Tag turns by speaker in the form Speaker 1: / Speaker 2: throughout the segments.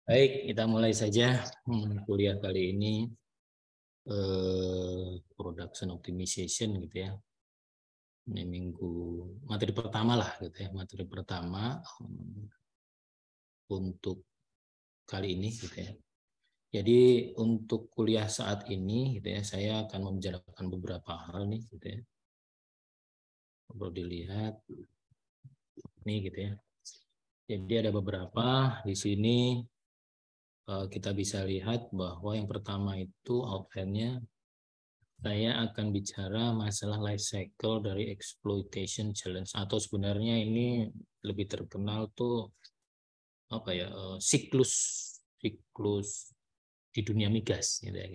Speaker 1: Baik, kita mulai saja kuliah kali ini, production optimization gitu ya. Ini materi pertama lah gitu ya, materi pertama untuk kali ini gitu ya. Jadi untuk kuliah saat ini gitu ya, saya akan membicarakan beberapa hal nih gitu ya. Perlu dilihat nih gitu ya. Jadi ada beberapa di sini kita bisa lihat bahwa yang pertama itu outline-nya saya akan bicara masalah life cycle dari exploitation challenge, atau sebenarnya ini lebih terkenal tuh apa ya, siklus siklus di dunia migas gitu ya.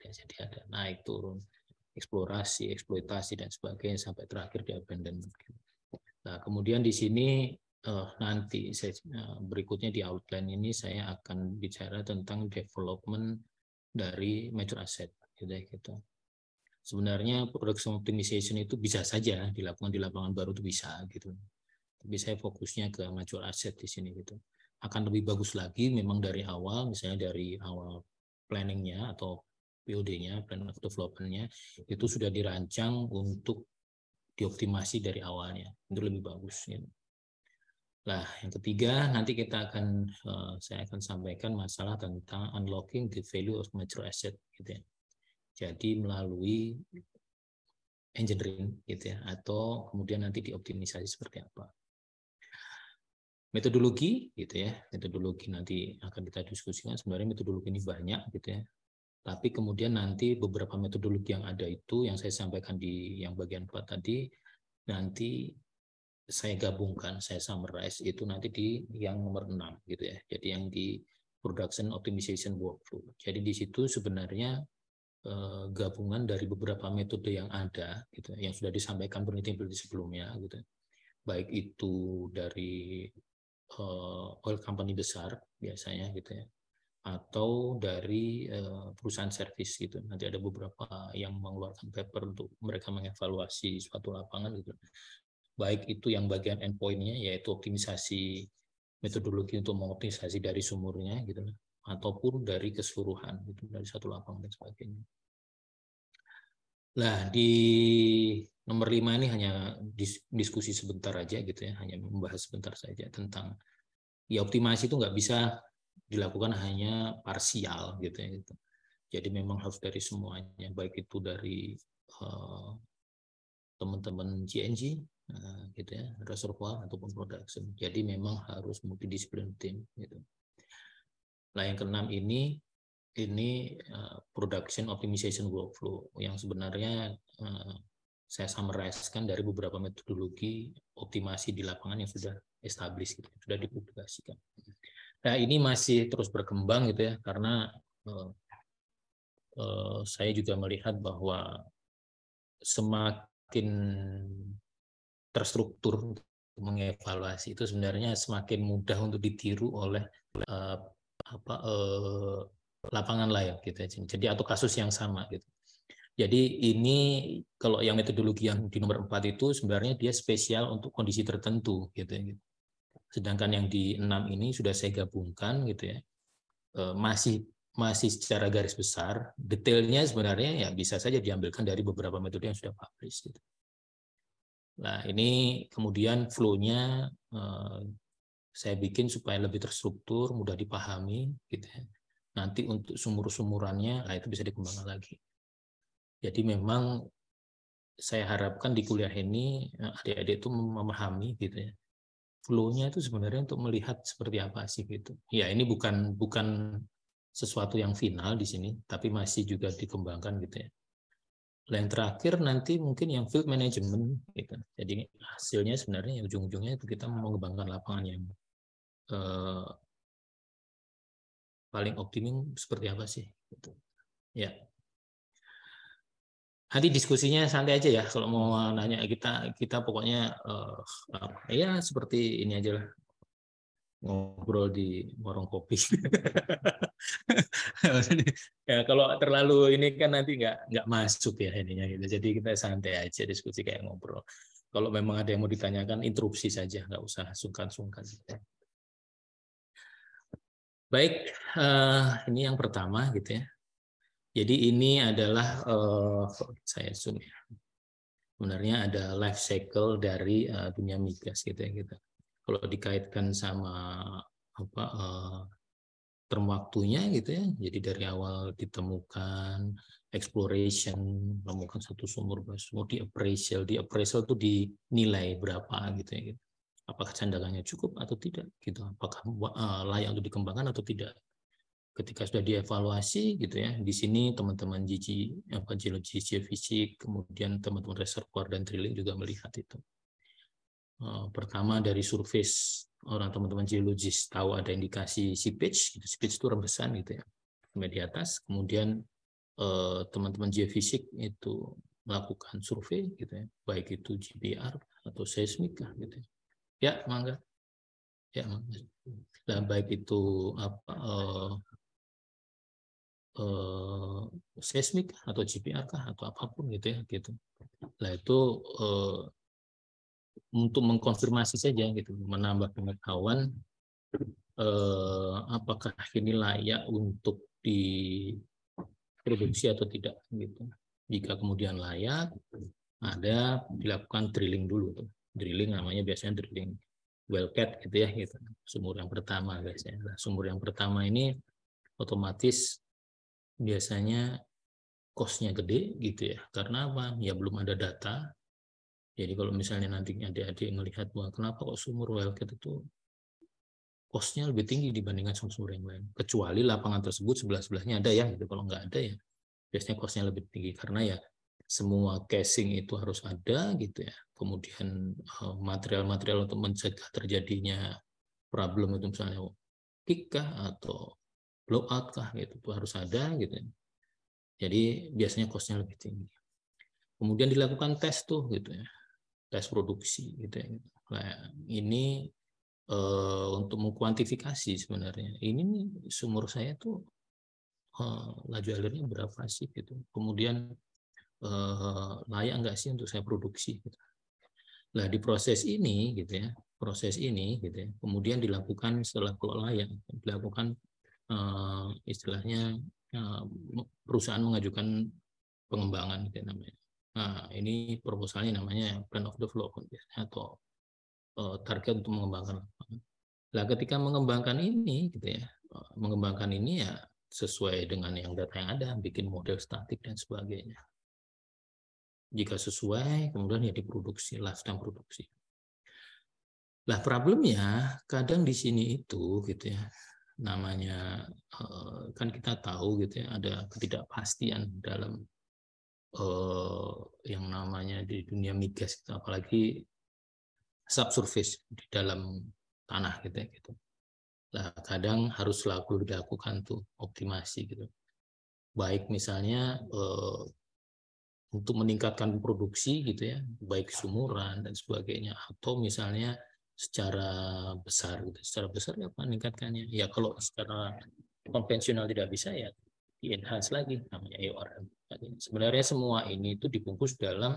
Speaker 1: Jadi ada naik turun, eksplorasi, eksploitasi dan sebagainya sampai terakhir di abandonment. Nah, kemudian di sini nanti berikutnya di outline ini saya akan bicara tentang development dari major asset gitu ya gitu. Sebenarnya production optimization itu bisa saja dilakukan di lapangan baru, itu bisa gitu. Tapi saya fokusnya ke mature asset di sini gitu. Akan lebih bagus lagi memang dari awal, misalnya dari awal planningnya atau POD-nya, plan of development-nya, itu sudah dirancang untuk dioptimasi dari awalnya. Itu lebih bagus. Gitu. Nah, yang ketiga nanti saya akan sampaikan masalah tentang unlocking the value of mature asset gitu ya. Jadi melalui engineering gitu ya, atau kemudian nanti dioptimisasi seperti apa. Metodologi gitu ya, metodologi nanti akan kita diskusikan. Sebenarnya metodologi ini banyak gitu ya, tapi kemudian nanti beberapa metodologi yang ada itu yang saya sampaikan di yang bagian 4 tadi, nanti saya gabungkan, saya summarize itu nanti di yang nomor 6 gitu ya. Jadi yang di production optimization workflow. Jadi di situ sebenarnya gabungan dari beberapa metode yang ada gitu, yang sudah disampaikan peneliti-peneliti sebelumnya gitu, baik itu dari oil company besar biasanya gitu ya, atau dari perusahaan servis gitu. Nanti ada beberapa yang mengeluarkan paper untuk mereka mengevaluasi suatu lapangan gitu, baik itu yang bagian endpoint-nya yaitu optimisasi metodologi untuk mengoptimisasi dari sumurnya gitu, ataupun dari keseluruhan gitu, dari satu lapangan dan sebagainya. Nah, di nomor 5 ini hanya diskusi sebentar aja gitu ya, hanya membahas sebentar saja tentang ya optimasi itu nggak bisa dilakukan hanya parsial gitu ya. Gitu. Jadi memang harus dari semuanya, baik itu dari teman-teman GNG gitu ya, reservoir ataupun production. Jadi memang harus multidisiplin tim gitu. Nah, yang keenam ini production optimization workflow yang sebenarnya saya summarize-kan dari beberapa metodologi optimasi di lapangan yang sudah established gitu, sudah dipublikasikan. Nah, ini masih terus berkembang gitu ya, karena saya juga melihat bahwa semakin terstruktur mengevaluasi itu sebenarnya semakin mudah untuk ditiru oleh lapangan lain gitu. Jadi atau kasus yang sama gitu. Jadi ini kalau yang metodologi yang di nomor 4 itu sebenarnya dia spesial untuk kondisi tertentu gitu ya. Sedangkan yang di 6 ini sudah saya gabungkan gitu ya. Masih secara garis besar, detailnya sebenarnya ya bisa saja diambilkan dari beberapa metode yang sudah publish gitu. Nah, ini kemudian flow-nya saya bikin supaya lebih terstruktur, mudah dipahami gitu ya. Nanti untuk sumur-sumurannya, nah itu bisa dikembangkan lagi. Jadi memang saya harapkan di kuliah ini adik-adik itu memahami gitu ya. Flow-nya itu sebenarnya untuk melihat seperti apa sih gitu. Ya, ini bukan sesuatu yang final di sini, tapi masih juga dikembangkan gitu ya. Yang terakhir nanti mungkin yang field management gitu. Jadi hasilnya sebenarnya ujung-ujungnya itu kita mengembangkan lapangan yang paling optimum seperti apa sih gitu. Ya. Nanti diskusinya santai aja ya, kalau mau nanya kita pokoknya ya seperti ini aja lah, ngobrol di warung kopi. Ya, kalau terlalu ini kan nanti nggak masuk ya ininya gitu. Jadi kita santai aja diskusi kayak ngobrol. Kalau memang ada yang mau ditanyakan, interupsi saja, nggak usah sungkan-sungkan. Baik, ini yang pertama gitu ya. Jadi ini adalah saya zoom ya. Sebenarnya ada life cycle dari dunia migas gitu ya gitu. Kalau dikaitkan sama apa term waktunya gitu ya. Jadi dari awal ditemukan exploration, menemukan satu sumur, di appraisal itu dinilai berapa gitu ya. Gitu. Apakah cadangannya cukup atau tidak gitu. Apakah layak untuk dikembangkan atau tidak. Ketika sudah dievaluasi gitu ya, di sini teman-teman geologi, geofisik, kemudian teman-teman reservoir dan drilling juga melihat itu. Pertama dari surface, orang teman-teman geologis tahu ada indikasi seepage, gitu. Seepage itu rembesan gitu ya, sampai di atas. Kemudian teman-teman geofisik itu melakukan survei gitu ya, baik itu GPR atau seismik gitu ya. Ya, mangga. Ya, mangga. Dan baik itu apa seismik atau GPR kah atau apapun gitu ya gitu. Nah itu untuk mengkonfirmasi saja gitu, menambah pengetahuan apakah ini layak untuk diproduksi atau tidak gitu. Jika kemudian layak, ada dilakukan drilling dulu tuh. Drilling namanya biasanya drilling wellcat gitu ya gitu. Sumur yang pertama biasanya. Nah, sumur yang pertama ini otomatis biasanya cost-nya gede gitu ya. Karena apa? Ya belum ada data. Jadi kalau misalnya nanti adik-adik melihat bahwa kenapa kok sumur wellcat itu cost-nya lebih tinggi dibandingkan sumur-sumur yang lain. Kecuali lapangan tersebut sebelah-sebelahnya ada ya, gitu. Kalau nggak ada ya biasanya cost-nya lebih tinggi karena ya semua casing itu harus ada gitu ya. Kemudian material-material untuk mencegah terjadinya problem itu misalnya kick kah atau blowout kah gitu itu harus ada gitu ya. Jadi biasanya cost-nya lebih tinggi. Kemudian dilakukan tes tuh gitu ya, tes produksi gitu ya. Nah, ini untuk mengkuantifikasi sebenarnya ini nih sumur saya tuh laju alirnya berapa sih gitu. Kemudian layak nggak sih untuk saya produksi gitu. Nah di proses ini gitu ya, proses ini gitu ya, kemudian dilakukan setelah kalau layak dilakukan istilahnya perusahaan mengajukan pengembangan gitu ya, namanya. Nah ini proposalnya namanya plan of development atau target untuk mengembangkan lapangan. Nah, ketika mengembangkan ini gitu ya, mengembangkan ini ya sesuai dengan yang data yang ada, bikin model statik dan sebagainya. Jika sesuai, kemudian ya diproduksi, lifetime produksi. Lah problemnya kadang di sini itu gitu ya, namanya kan kita tahu gitu ya, ada ketidakpastian dalam yang namanya di dunia migas, gitu. Apalagi subsurface di dalam tanah gitu ya gitu. Nah, kadang harus selalu dilakukan tuh optimasi gitu. Baik misalnya untuk meningkatkan produksi gitu ya, baik sumuran dan sebagainya, atau misalnya secara besar gitu. Secara besar ya meningkatkannya. Ya kalau secara konvensional tidak bisa ya di-enhance lagi namanya EOR. Sebenarnya semua ini itu dibungkus dalam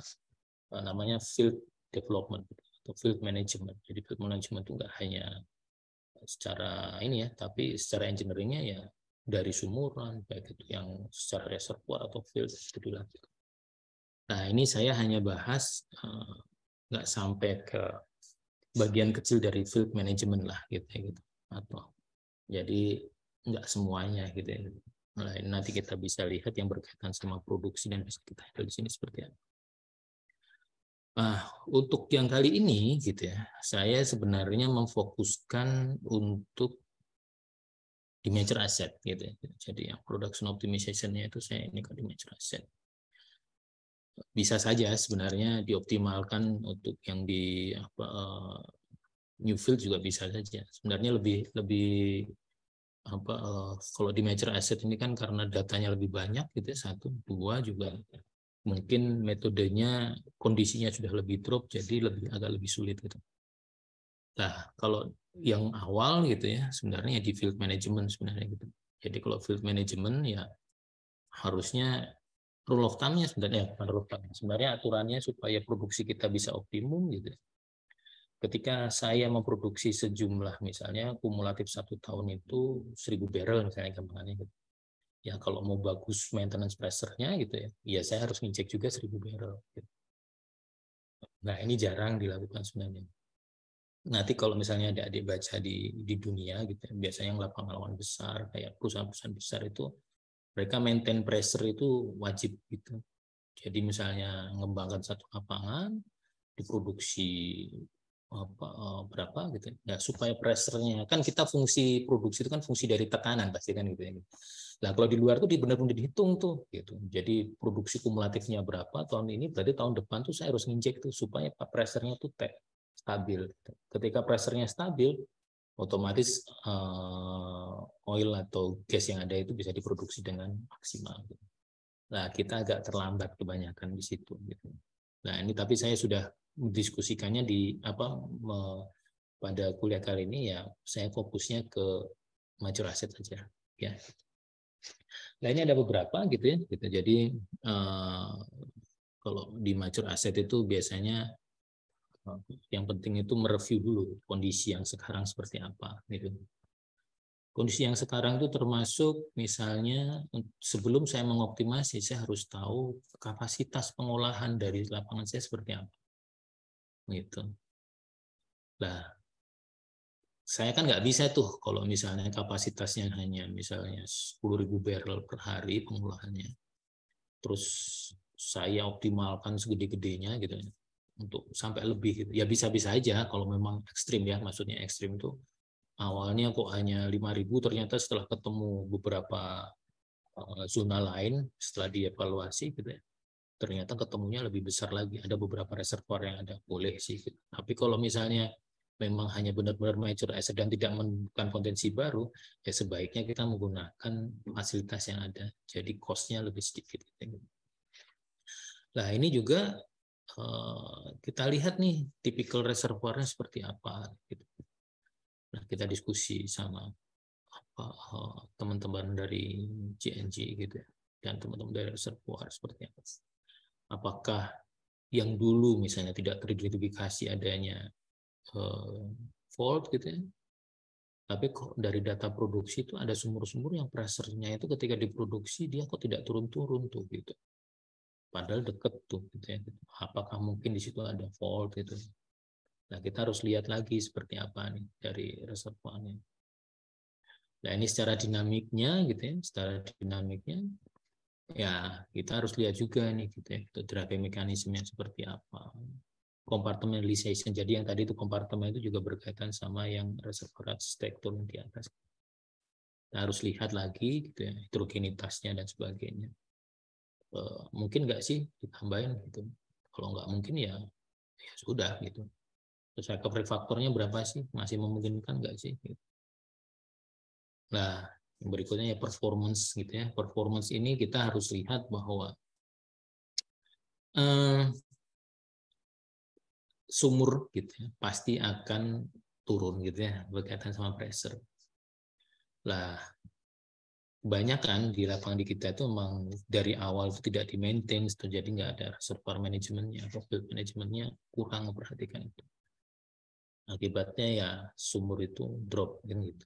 Speaker 1: namanya field development atau field management. Jadi field management itu enggak hanya secara ini ya, tapi secara engineeringnya ya dari sumuran, baik itu yang secara reservoir atau field itu dilakukan. Nah ini saya hanya bahas nggak sampai ke bagian kecil dari field management lah gitu ya gitu. Atau jadi nggak semuanya gitu ya. Nah, nanti kita bisa lihat yang berkaitan sama produksi dan bisa kita lihat di sini seperti apa. Nah, untuk yang kali ini gitu ya, saya sebenarnya memfokuskan untuk di major asset gitu ya. Jadi yang production optimization-nya itu saya ini ke di major asset. Bisa saja sebenarnya dioptimalkan untuk yang di apa new field juga bisa saja. Sebenarnya lebih apa kalau di major asset ini kan karena datanya lebih banyak gitu ya, satu, dua juga mungkin metodenya kondisinya sudah lebih drop jadi agak lebih sulit gitu. Nah, kalau yang awal gitu ya sebenarnya di field management sebenarnya gitu. Jadi kalau field management ya harusnya rule of thumb-nya sebenarnya sebenarnya aturannya supaya produksi kita bisa optimum gitu. ketika saya memproduksi sejumlah, misalnya kumulatif 1 tahun itu 1.000 barrel misalnya gampangannya gitu. Ya kalau mau bagus maintenance pressure-nya gitu ya, ya saya harus ngecek juga 1.000 barrel. Gitu. Nah ini jarang dilakukan sebenarnya. Nanti kalau misalnya adik-adik baca di dunia gitu, biasanya yang lapangan besar kayak perusahaan-perusahaan besar itu mereka maintain pressure itu wajib gitu. Jadi misalnya ngembangkan satu lapangan diproduksi berapa gitu ya, supaya pressure-nya kan, kita fungsi produksi itu kan fungsi dari tekanan pasti kan gitu ya. Nah kalau di luar tuh benar-benar dihitung tuh gitu. Jadi produksi kumulatifnya berapa tahun ini, berarti tahun depan tuh saya harus nginjek tuh supaya pressure-nya tuh stabil. Ketika pressure-nya stabil, otomatis oil atau gas yang ada itu bisa diproduksi dengan maksimal. Nah, kita agak terlambat kebanyakan di situ. Gitu. Nah, ini tapi saya sudah mendiskusikannya pada kuliah kali ini ya, saya fokusnya ke mature asset saja. Ya. Nah, ini ada beberapa gitu ya. Gitu. Jadi kalau di mature asset itu biasanya yang penting itu mereview dulu kondisi yang sekarang seperti apa. Gitu. Kondisi yang sekarang itu termasuk misalnya sebelum saya mengoptimasi, saya harus tahu kapasitas pengolahan dari lapangan saya seperti apa. Gitu. Nah, saya kan nggak bisa tuh kalau misalnya kapasitasnya hanya misalnya 10.000 barrel per hari pengolahannya. Terus saya optimalkan segede-gedenya gitu ya, untuk sampai lebih gitu. Ya bisa-bisa aja kalau memang ekstrim ya, maksudnya ekstrim itu awalnya kok hanya 5.000, ternyata setelah ketemu beberapa zona lain setelah dievaluasi gitu ya, ternyata ketemunya lebih besar lagi, ada beberapa reservoir yang ada, boleh sih gitu. Tapi kalau misalnya memang hanya benar-benar mature asset dan tidak menemukan potensi baru, ya sebaiknya kita menggunakan fasilitas yang ada, jadi cost-nya lebih sedikit gitu. Nah ini juga kita lihat nih tipikal reservoirnya seperti apa gitu. Nah kita diskusi sama teman-teman dari GNG gitu ya, dan teman-teman dari reservoir seperti apa. Apakah yang dulu misalnya tidak teridentifikasi adanya fault gitu ya, tapi kok dari data produksi itu ada sumur-sumur yang pressure-nya itu ketika diproduksi dia kok tidak turun-turun tuh gitu. Padahal deket tuh gitu ya. Apakah mungkin di situ ada fault gitu. Nah, kita harus lihat lagi seperti apa nih dari reservoirnya. Nah, ini secara dinamiknya gitu ya, secara dinamiknya ya kita harus lihat juga nih gitu ya, driving mekanismenya seperti apa. Compartmentalization, jadi yang tadi itu kompartemen itu juga berkaitan sama yang reservoir struktur di atas. Kita harus lihat lagi gitu ya, hidrogenitasnya dan sebagainya. Mungkin nggak sih ditambahin gitu. Kalau nggak mungkin ya sudah gitu. Terus recovery faktornya berapa sih? Masih memungkinkan nggak sih? Gitu. Nah, yang berikutnya ya performance gitu ya. Performance ini kita harus lihat bahwa sumur gitu ya, pasti akan turun gitu ya, berkaitan sama pressure. Lah, banyak kan di lapangan di kita itu memang dari awal itu tidak di-maintain, jadi nggak ada reservoir manajemennya, atau field manajemennya kurang memperhatikan itu. Akibatnya ya sumur itu drop kan gitu.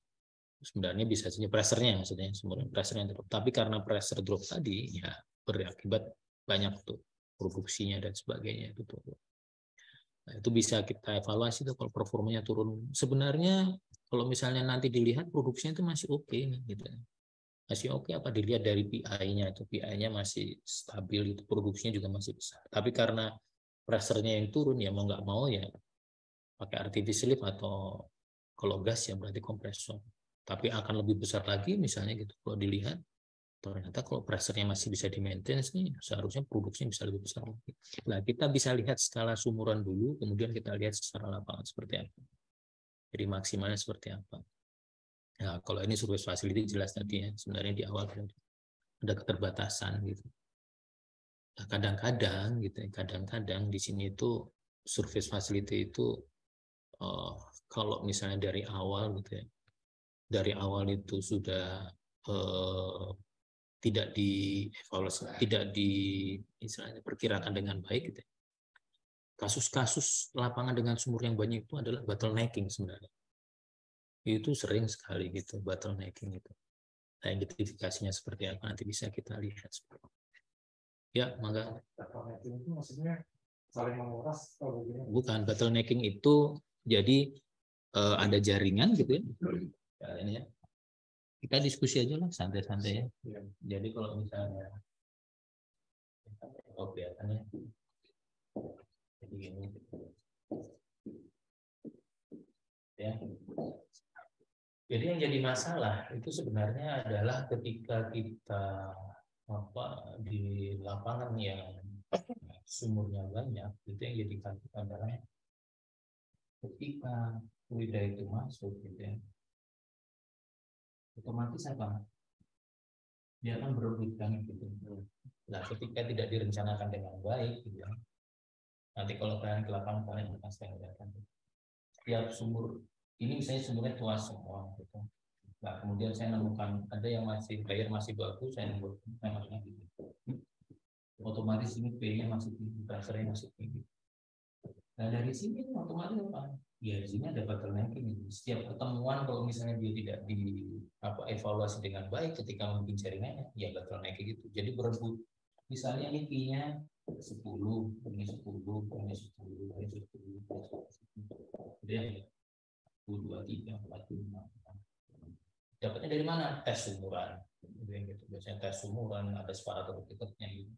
Speaker 1: Sebenarnya bisa saja pressure-nya, maksudnya sumur pressure-nya drop. Tapi karena pressure drop tadi ya berakibat banyak tuh produksinya dan sebagainya itu tuh. Nah, itu bisa kita evaluasi tuh kalau performanya turun. Sebenarnya kalau misalnya nanti dilihat produksinya itu masih oke gitu. Masih oke apa dilihat dari PI-nya, itu PI-nya masih stabil, itu produksinya juga masih besar. Tapi karena pressure-nya yang turun ya mau nggak mau ya pakai artificial lift, atau kalau gas ya berarti kompresor. Tapi akan lebih besar lagi misalnya gitu kalau dilihat, ternyata kalau pressure-nya masih bisa di-maintain nih, seharusnya produksinya bisa lebih besar lagi. Nah, kita bisa lihat skala sumuran dulu, kemudian kita lihat secara lapangan seperti apa. Jadi maksimalnya seperti apa. Nah, kalau ini surface facility jelas tadi ya, sebenarnya di awal ada keterbatasan gitu. Nah, kadang-kadang gitu, kadang-kadang di sini itu surface facility itu kalau misalnya dari awal gitu ya, dari awal itu sudah tidak dievaluasi, tidak di istilahnya perkirakan dengan baik gitu ya, kasus-kasus lapangan dengan sumur yang banyak itu adalah bottlenecking sebenarnya. Itu sering sekali gitu bottlenecking itu. Nah, identifikasinya seperti apa nanti bisa kita lihat. Ya, maka
Speaker 2: bottlenecking itu maksudnya saling menguras atau bagaimana?
Speaker 1: Bukan, bottlenecking itu jadi ada jaringan gitu ya. Ya, ini ya. Kita diskusi aja lah santai-santai ya. Jadi kalau misalnya kelihatannya jadi gini ya. Jadi yang jadi masalah itu sebenarnya adalah ketika kita di lapangan yang sumurnya banyak, itu yang jadi kaget adalah ketika fluida itu masuk gitu ya, otomatis apa? Dia akan berebutkan gitu. Nah, ketika tidak direncanakan dengan baik gitu ya, nanti kalau kalian ke lapangan kalian akan saya lihatkan setiap sumur ini misalnya sumurnya tua semua gitu. Nah, kemudian saya nemukan ada yang masih air masih bagus, saya masukkan gitu. Otomatis ini P-nya masih tinggi, pressure-nya masih tinggi. Nah, dari sini otomatis apa? Ya, di sini ada bottlenecking. Setiap pertemuan kalau misalnya dia tidak evaluasi dengan baik ketika mungkin jaringannya, ya bottlenecking gitu. Jadi berebut. Misalnya ini P-nya 10, ini 10, ini 10, ini 10. Kemudian 1, 2, 3, 4, 5. Dapatnya dari mana? Tes sumuran. Gitu. Biasanya tes sumuran, ada separator tiketnya gitu.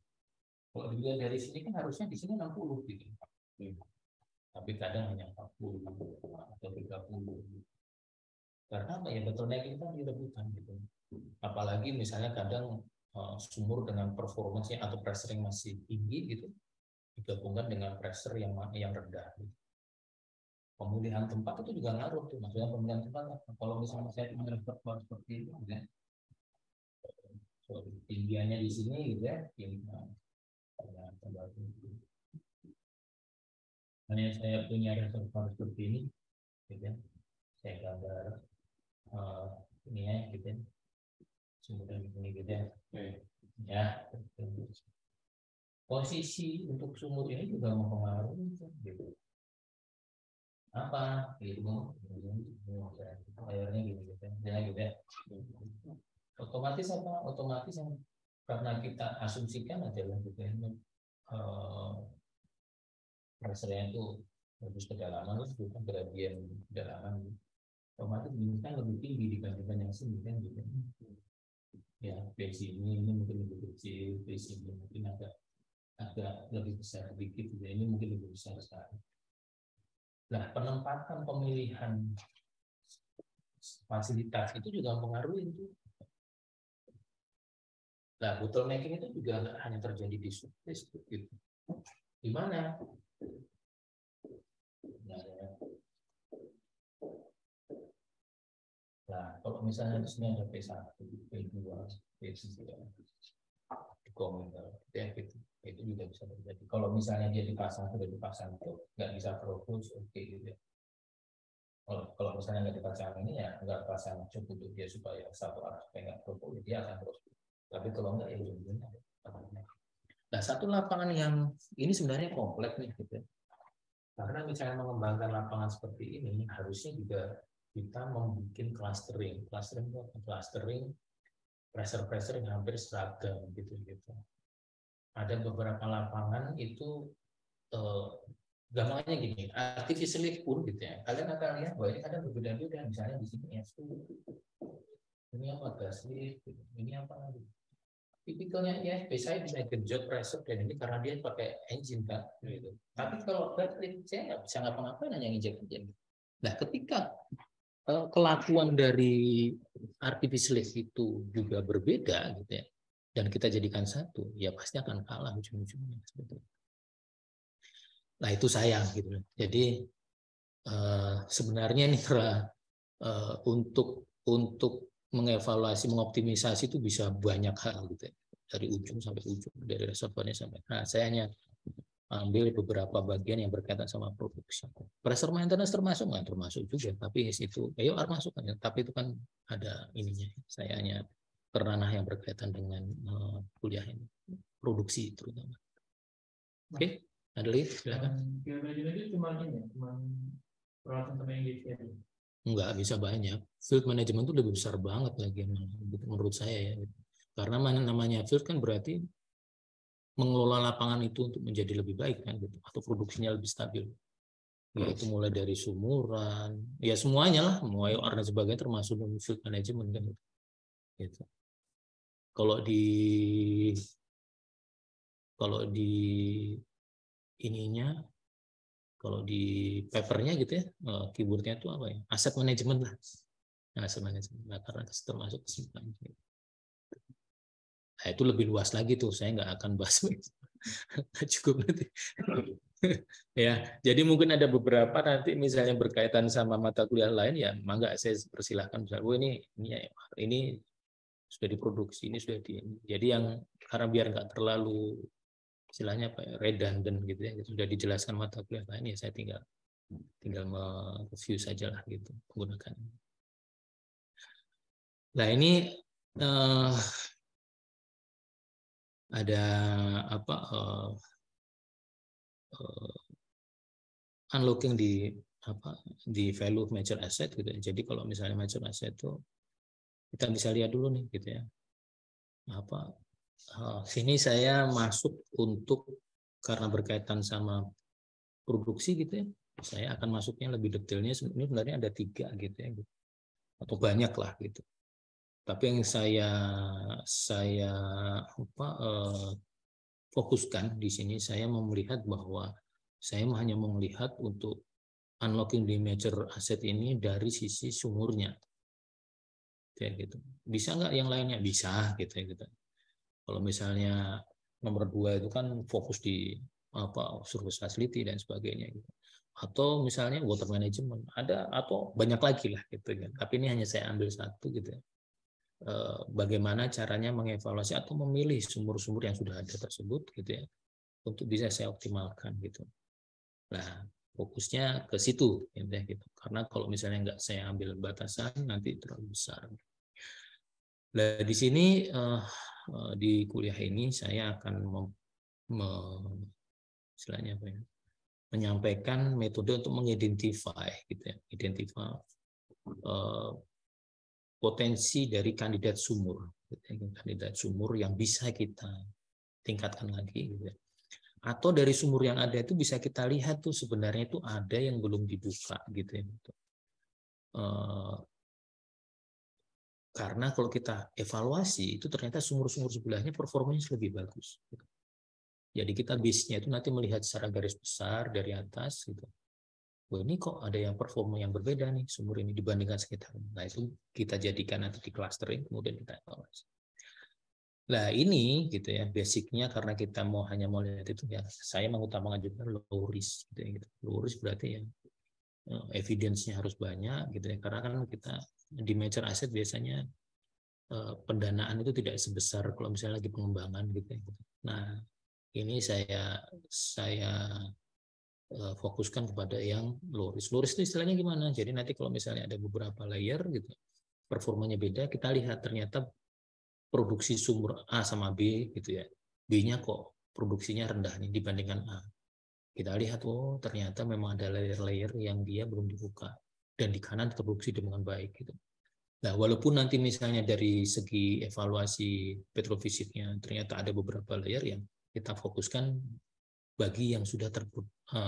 Speaker 1: Kalau dilihat dari sini kan harusnya di sini 60 gitu. Tapi kadang hanya 40 atau 30. Karena apa ya, bottlenecking kan direbutan gitu. Apalagi misalnya kadang sumur dengan performanya atau pressure yang masih tinggi gitu digabungkan dengan pressure yang rendah. Gitu. Pemulihan tempat itu juga ngaruh tuh, maksudnya pemulihan tempat. Kalau misalnya saya merepertoire seperti itu, ya, tinggiannya di sini gitu ya, hanya saya punya reservoir seperti ini, gitu ya. Saya gambar ini ya, gitu ya. Kemudian ini gitu ya. Ya, posisi untuk sumur ini juga mempengaruhi gitu. Apa gitu, airnya gitu ya, gitu ya. Otomatis apa? Otomatis yang karena kita asumsikan adalah gitu ya, pressure-nya itu bagus kedalaman, terus bukan gradien kedalaman, otomatis ini kan lebih tinggi dibandingkan yang sini kan gitu. Ya, base ini mungkin lebih kecil, base ini mungkin agak lebih besar sedikit, ya ini mungkin lebih besar sekali. Nah, penempatan pemilihan fasilitas itu juga mempengaruhi itu. Nah, bottlenecking itu juga nggak hanya terjadi di surface gitu. Di mana? Nah, kalau misalnya di sini ada P1, P2, P3, komentar, ya gitu. Itu juga bisa terjadi. Kalau misalnya dia sudah dipasang itu nggak bisa terus, oke gitu ya. Kalau misalnya nggak dipasang ini ya nggak pasang cukup untuk dia supaya satu arah supaya nggak terus, dia akan terus. Tapi kalau nggak ya belum. Nah, satu lapangan yang ini sebenarnya kompleks nih gitu. Karena misalnya mengembangkan lapangan seperti ini harusnya juga kita membuat clustering. Clustering pressure yang hampir seragam gitu. Ada beberapa lapangan itu gampangnya gini, artificial lift pun gitu ya. Kalian akan lihat bahwa ini ada berbeda-beda. Misalnya di sini S2, ini apa gas lift, ini apa lagi. Tipikalnya IFB saya bisa genjot pressure dan ini karena dia pakai engine kan. Gitu. Tapi kalau gas lift saya nggak bisa ngapa-ngapain hanya injek engine. Nah, ketika kelakuan dari artificial lift itu juga berbeda gitu ya, dan kita jadikan satu, ya pasti akan kalah ujung-ujungnya. Nah, itu sayang gitu. Jadi sebenarnya ini untuk mengevaluasi, mengoptimisasi itu bisa banyak hal gitu ya. Dari ujung sampai ujung, dari reservoirnya sampai. Nah, saya hanya ambil beberapa bagian yang berkaitan sama produksi. Pressure maintenance termasuk nggak? Termasuk juga, tapi itu masuk kan, tapi itu kan ada ininya. Saya hanya ranah yang berkaitan dengan kuliah ini, produksi terutama. Oke. Adelit, silakan.
Speaker 2: Field management itu cuma ini, cuma peralatan sama engagement.
Speaker 1: Enggak, bisa banyak. Field management itu lebih besar banget lagi menurut saya ya. Karena namanya field kan berarti mengelola lapangan itu untuk menjadi lebih baik kan gitu, atau produksinya lebih stabil. Yaitu mulai dari sumuran, ya semuanya lah, mulai dan sebagainya termasuk field management kan gitu. Kalau di ininya, kalau di papernya gitu ya, keywordnya itu apa ya? Asset management lah. Asset management. Nah, karena termasuk kesimpulan. Nah, itu lebih luas lagi tuh. Saya nggak akan bahas. Cukup nanti. Ya, jadi mungkin ada beberapa nanti misalnya berkaitan sama mata kuliah lain ya, mangga saya persilahkan. Misalnya, ini sudah diproduksi, ini sudah di. Jadi yang karena biar nggak terlalu istilahnya apa ya, redundant gitu ya, sudah dijelaskan mata kuliah lain ya, saya tinggal mereview saja lah gitu menggunakan. Nah ini ada apa unlocking di value of major asset gitu ya. Jadi kalau misalnya major asset itu kita bisa lihat dulu nih gitu ya. Sini saya masuk untuk karena berkaitan sama produksi gitu ya. Saya akan masuknya lebih detailnya. Ini sebenarnya ada 3 gitu ya. Atau banyak lah gitu. Tapi yang saya fokuskan di sini, saya mau melihat bahwa saya hanya mau melihat untuk unlocking di major asset ini dari sisi sumurnya. Ya, gitu. Bisa nggak yang lainnya? Bisa gitu ya gitu. Kalau misalnya nomor 2 itu kan fokus di surface facility dan sebagainya gitu. Atau misalnya water management ada, atau banyak lagi lah gitu kan. Tapi ini hanya saya ambil satu gitu ya. Bagaimana caranya mengevaluasi atau memilih sumur-sumur yang sudah ada tersebut gitu ya, untuk bisa saya optimalkan gitu. Nah, fokusnya ke situ ya gitu. Karena kalau misalnya nggak saya ambil batasan nanti terlalu besar. Nah, di sini di kuliah ini saya akan istilahnya apa ya, menyampaikan metode untuk mengidentify gitu ya, potensi dari kandidat sumur yang bisa kita tingkatkan lagi gitu ya. Atau dari sumur yang ada itu bisa kita lihat tuh sebenarnya itu ada yang belum dibuka gitu ya. Karena kalau kita evaluasi itu ternyata sumur-sumur sebelahnya performanya lebih bagus. Jadi kita base-nya itu nanti melihat secara garis besar dari atas gitu. Wah, ini kok ada yang performa yang berbeda nih sumur ini dibandingkan sekitar. Nah itu kita jadikan nanti di clustering kemudian kita evaluasi. Nah ini gitu ya basicnya, karena kita hanya mau lihat itu ya, saya mengutamakan juga low risk gitu ya, gitu. Low risk berarti ya evidence-nya harus banyak gitu ya, karena kan kita di major asset biasanya pendanaan itu tidak sebesar kalau misalnya lagi pengembangan gitu ya. Nah ini saya fokuskan kepada yang low risk. Low risk itu istilahnya gimana? Jadi nanti kalau misalnya ada beberapa layer gitu, performanya beda, kita lihat ternyata produksi sumur A sama B gitu ya. B-nya kok produksinya rendah nih dibandingkan A. Kita lihat, oh ternyata memang ada layer-layer yang dia belum dibuka dan di kanan terproduksi dengan baik gitu. Nah, walaupun nanti misalnya dari segi evaluasi petrofisiknya ternyata ada beberapa layer yang kita fokuskan bagi yang sudah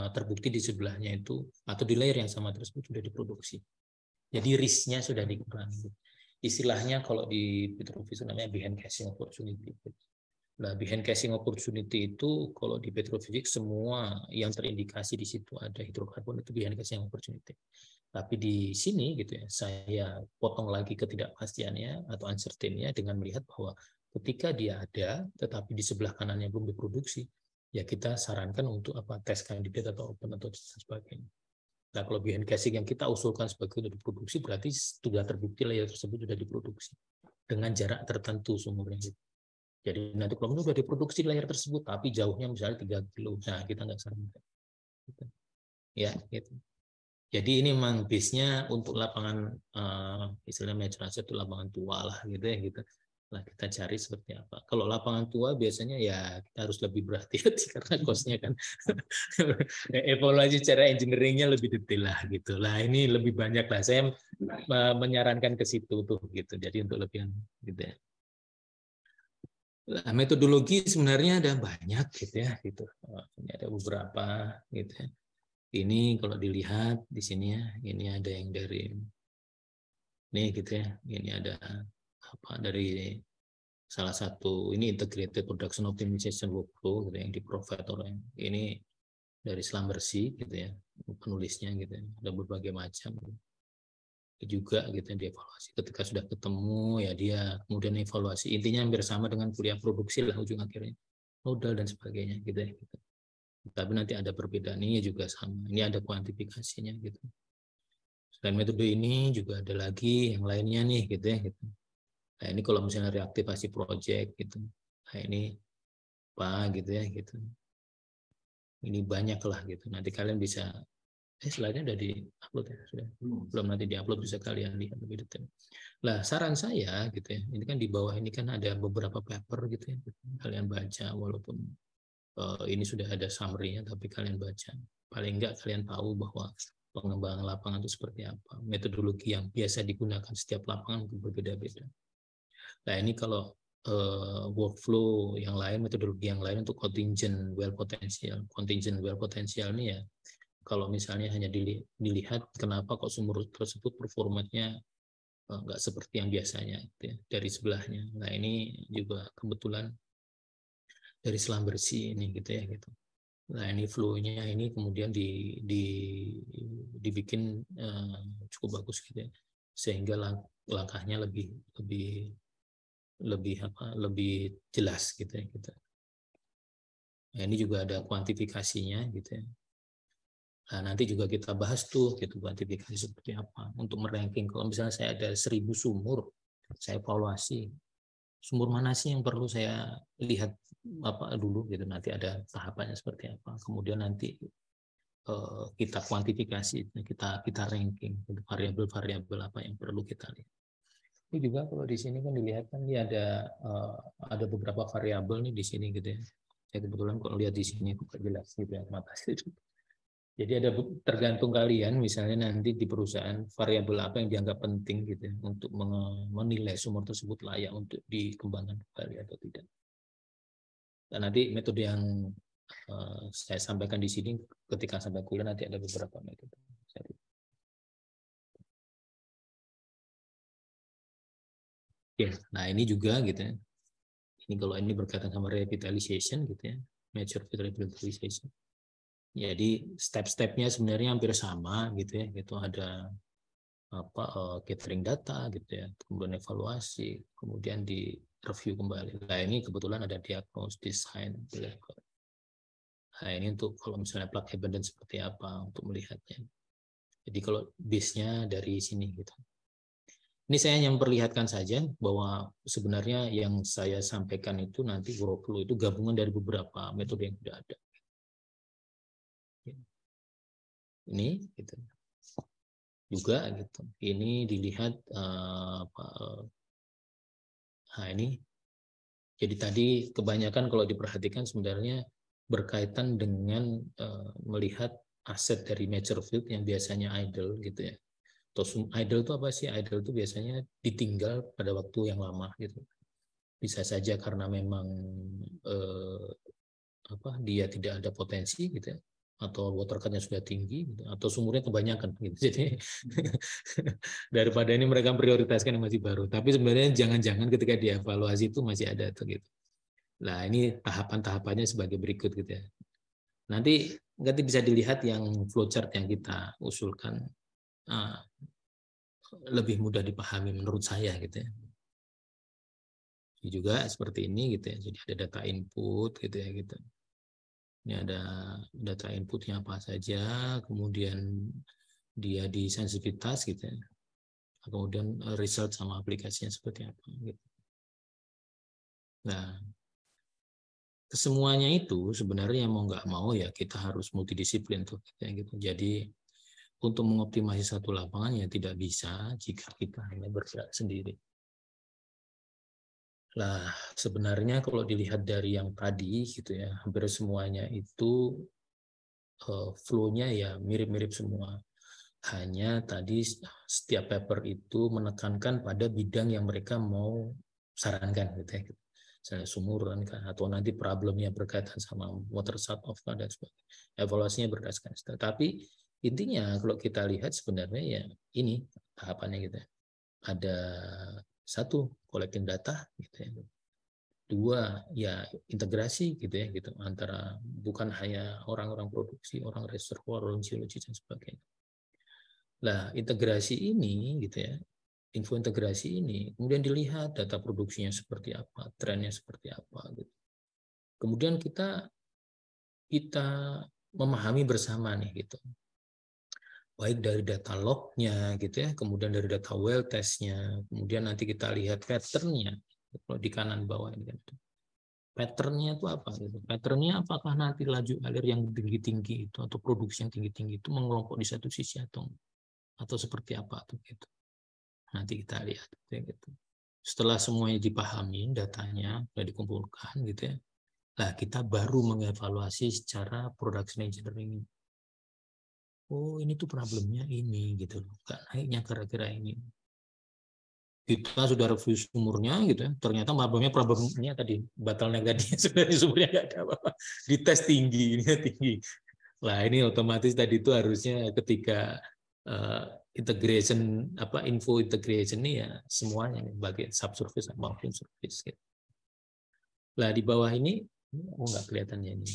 Speaker 1: terbukti di sebelahnya itu atau di layer yang sama tersebut sudah diproduksi. Jadi risknya sudah dikurangi. Istilahnya kalau di petrofisik namanya behind casing opportunity. Nah, behind casing opportunity itu kalau di petrofisik semua yang terindikasi di situ ada hidrokarbon itu behind casing opportunity. Tapi di sini gitu ya, saya potong lagi ketidakpastiannya atau uncertainty-nya dengan melihat bahwa ketika dia ada tetapi di sebelah kanannya belum diproduksi, ya kita sarankan untuk tes kandidat atau open atau sebagainya. Nah, kalau behind casing yang kita usulkan sebagai sudah diproduksi berarti sudah terbukti layer tersebut sudah diproduksi dengan jarak tertentu sumurnya. Jadi nanti kalau sudah diproduksi layer tersebut tapi jauhnya misalnya 3 kilo, nah kita nggak sarankan. Ya, gitu. Jadi ini memang base-nya untuk lapangan istilahnya major asset itu lapangan tua lah gitu ya gitu. Lah kita cari seperti apa. Kalau lapangan tua biasanya ya kita harus lebih berhati-hati karena costnya kan evaluasi secara engineeringnya lebih detail lah gitu. Lah ini lebih banyak lah. Saya menyarankan ke situ tuh gitu. Jadi untuk lebih gitu ya. Nah, metodologi sebenarnya ada banyak gitu ya gitu. Ini ada beberapa gitu ya. Ini kalau dilihat di sini ya, ini ada yang dari ini gitu ya. Ini ada apa dari salah satu ini integrated production optimization workflow gitu, yang di-provide oleh ini dari Slambersi gitu ya, penulisnya gitu ya. Ada berbagai macam juga gitu yang dievaluasi. Ketika sudah ketemu ya dia kemudian evaluasi. Intinya hampir sama dengan kuliah produksi lah ujung akhirnya. Modal dan sebagainya gitu ya. Gitu. Tapi nanti ada perbedaan ini juga sama. Ini ada kuantifikasinya gitu. Selain metode ini juga ada lagi yang lainnya nih gitu ya gitu. Nah, ini kalau misalnya reaktivasi project gitu. Nah, ini apa gitu ya gitu. Ini banyak lah gitu. Nanti kalian bisa slide-nya udah di-upload ya sudah. Belum nanti di-upload bisa kalian lihat lebih detail. Lah, saran saya gitu ya. Ini kan di bawah ini kan ada beberapa paper gitu ya. Kalian baca walaupun ini sudah ada summary-nya tapi kalian baca. Paling enggak kalian tahu bahwa pengembangan lapangan itu seperti apa. Metodologi yang biasa digunakan setiap lapangan berbeda-beda. Nah, ini kalau workflow yang lain, metodologi yang lain untuk contingent well potential. Contingent well potential ini ya, kalau misalnya hanya dilihat kenapa kok sumur tersebut performanya nggak seperti yang biasanya gitu ya, dari sebelahnya. Nah, ini juga kebetulan dari selam bersih ini gitu ya gitu. Nah, ini flow-nya ini kemudian dibikin cukup bagus gitu ya. Sehingga langkahnya lebih jelas gitu ya gitu. Nah, ini juga ada kuantifikasinya gitu ya. Nah, nanti juga kita bahas tuh gitu kuantifikasi seperti apa untuk meranking. Kalau misalnya saya ada 1000 sumur, saya evaluasi sumur mana sih yang perlu saya lihat apa dulu gitu. Nanti ada tahapannya seperti apa. Kemudian nanti kita kuantifikasi, kita ranking variabel-variabel apa yang perlu kita lihat. Ini juga kalau di sini kan dilihat kan ini ada beberapa variabel nih di sini gitu ya. Saya kebetulan kalau lihat di sini kok jelas gitu ya mata itu. Jadi ada tergantung kalian misalnya nanti di perusahaan variabel apa yang dianggap penting gitu ya, untuk menilai sumur tersebut layak untuk dikembangkan kembali atau tidak. Dan nanti metode yang saya sampaikan di sini ketika sampai kuliah nanti ada beberapa metode. Ya, nah ini juga gitu ya. Ini kalau ini berkaitan sama revitalization gitu ya, mature field revitalization. Jadi step-stepnya sebenarnya hampir sama gitu ya. Gitu ada apa catering data gitu ya, kemudian evaluasi, kemudian di review kembali. Nah ini kebetulan ada diagnose, design, deliver. Nah ini untuk kalau misalnya plug evidence seperti apa untuk melihatnya. Jadi kalau base-nya dari sini gitu. Ini saya yang memperlihatkan saja bahwa sebenarnya yang saya sampaikan itu nanti workflow itu gabungan dari beberapa metode yang sudah ada. Ini gitu. Juga gitu. Ini dilihat nah ini. Jadi tadi kebanyakan kalau diperhatikan sebenarnya berkaitan dengan melihat aset dari mature field yang biasanya idle gitu ya. Atau idle itu apa sih? Idle itu biasanya ditinggal pada waktu yang lama gitu. Bisa saja karena memang dia tidak ada potensi gitu ya, atau water cut-nya sudah tinggi gitu, atau sumurnya kebanyakan gitu. Jadi daripada ini mereka prioritaskan yang masih baru. Tapi sebenarnya jangan-jangan ketika dievaluasi itu masih ada tuh gitu. Nah, ini tahapan-tahapannya sebagai berikut gitu ya. Nanti bisa dilihat yang flowchart yang kita usulkan lebih mudah dipahami menurut saya gitu ya. Ini juga seperti ini gitu ya. Jadi ada data input gitu ya gitu. Ini ada data inputnya apa saja, kemudian dia di sensitivitas gitu ya. Kemudian result sama aplikasinya seperti apa gitu. Nah, kesemuanya itu sebenarnya mau nggak mau ya kita harus multidisiplin tuh gitu. Jadi untuk mengoptimasi satu lapangan ya tidak bisa jika kita hanya bergerak sendiri. Lah, sebenarnya kalau dilihat dari yang tadi gitu ya, hampir semuanya itu flow-nya ya mirip-mirip semua. Hanya tadi setiap paper itu menekankan pada bidang yang mereka mau sarankan gitu ya. Misalnya sumuran kan, atau nanti problemnya berkaitan sama water shut off kan, dan sebagainya. Evaluasinya berdasarkan itu. Tapi intinya kalau kita lihat sebenarnya ya ini tahapannya gitu ya. Ada satu, collecting data gitu ya. Dua, ya integrasi gitu ya gitu antara bukan hanya orang-orang produksi, orang reservoir, orang geologi dan sebagainya. Nah, integrasi ini gitu ya, info integrasi ini kemudian dilihat data produksinya seperti apa, trennya seperti apa gitu. Kemudian kita memahami bersama nih gitu. Baik dari data lognya gitu ya, kemudian dari data well testnya, kemudian nanti kita lihat patternnya kalau di kanan bawah ini kan. Patternnya itu apa gitu? Patternnya apakah nanti laju alir yang tinggi-tinggi itu atau produksi yang tinggi-tinggi itu mengelompok di satu sisi atau seperti apa tuh gitu. Nanti kita lihat gitu. Setelah semuanya dipahami, datanya sudah dikumpulkan gitu ya. Nah, kita baru mengevaluasi secara production engineering. Oh, ini tuh problemnya ini gitu loh. Nggak naiknya kira-kira ini. Kita sudah review sumurnya gitu ya. Ternyata problemnya tadi bottleneck tadi sebenarnya sumurnya nggak ada apa-apa. Dites tinggi, ini tinggi. Lah ini otomatis tadi itu harusnya ketika integration info integration ini ya semuanya nih, bagian subsurface maupun surface gitu. Lah di bawah ini nggak kelihatannya ini.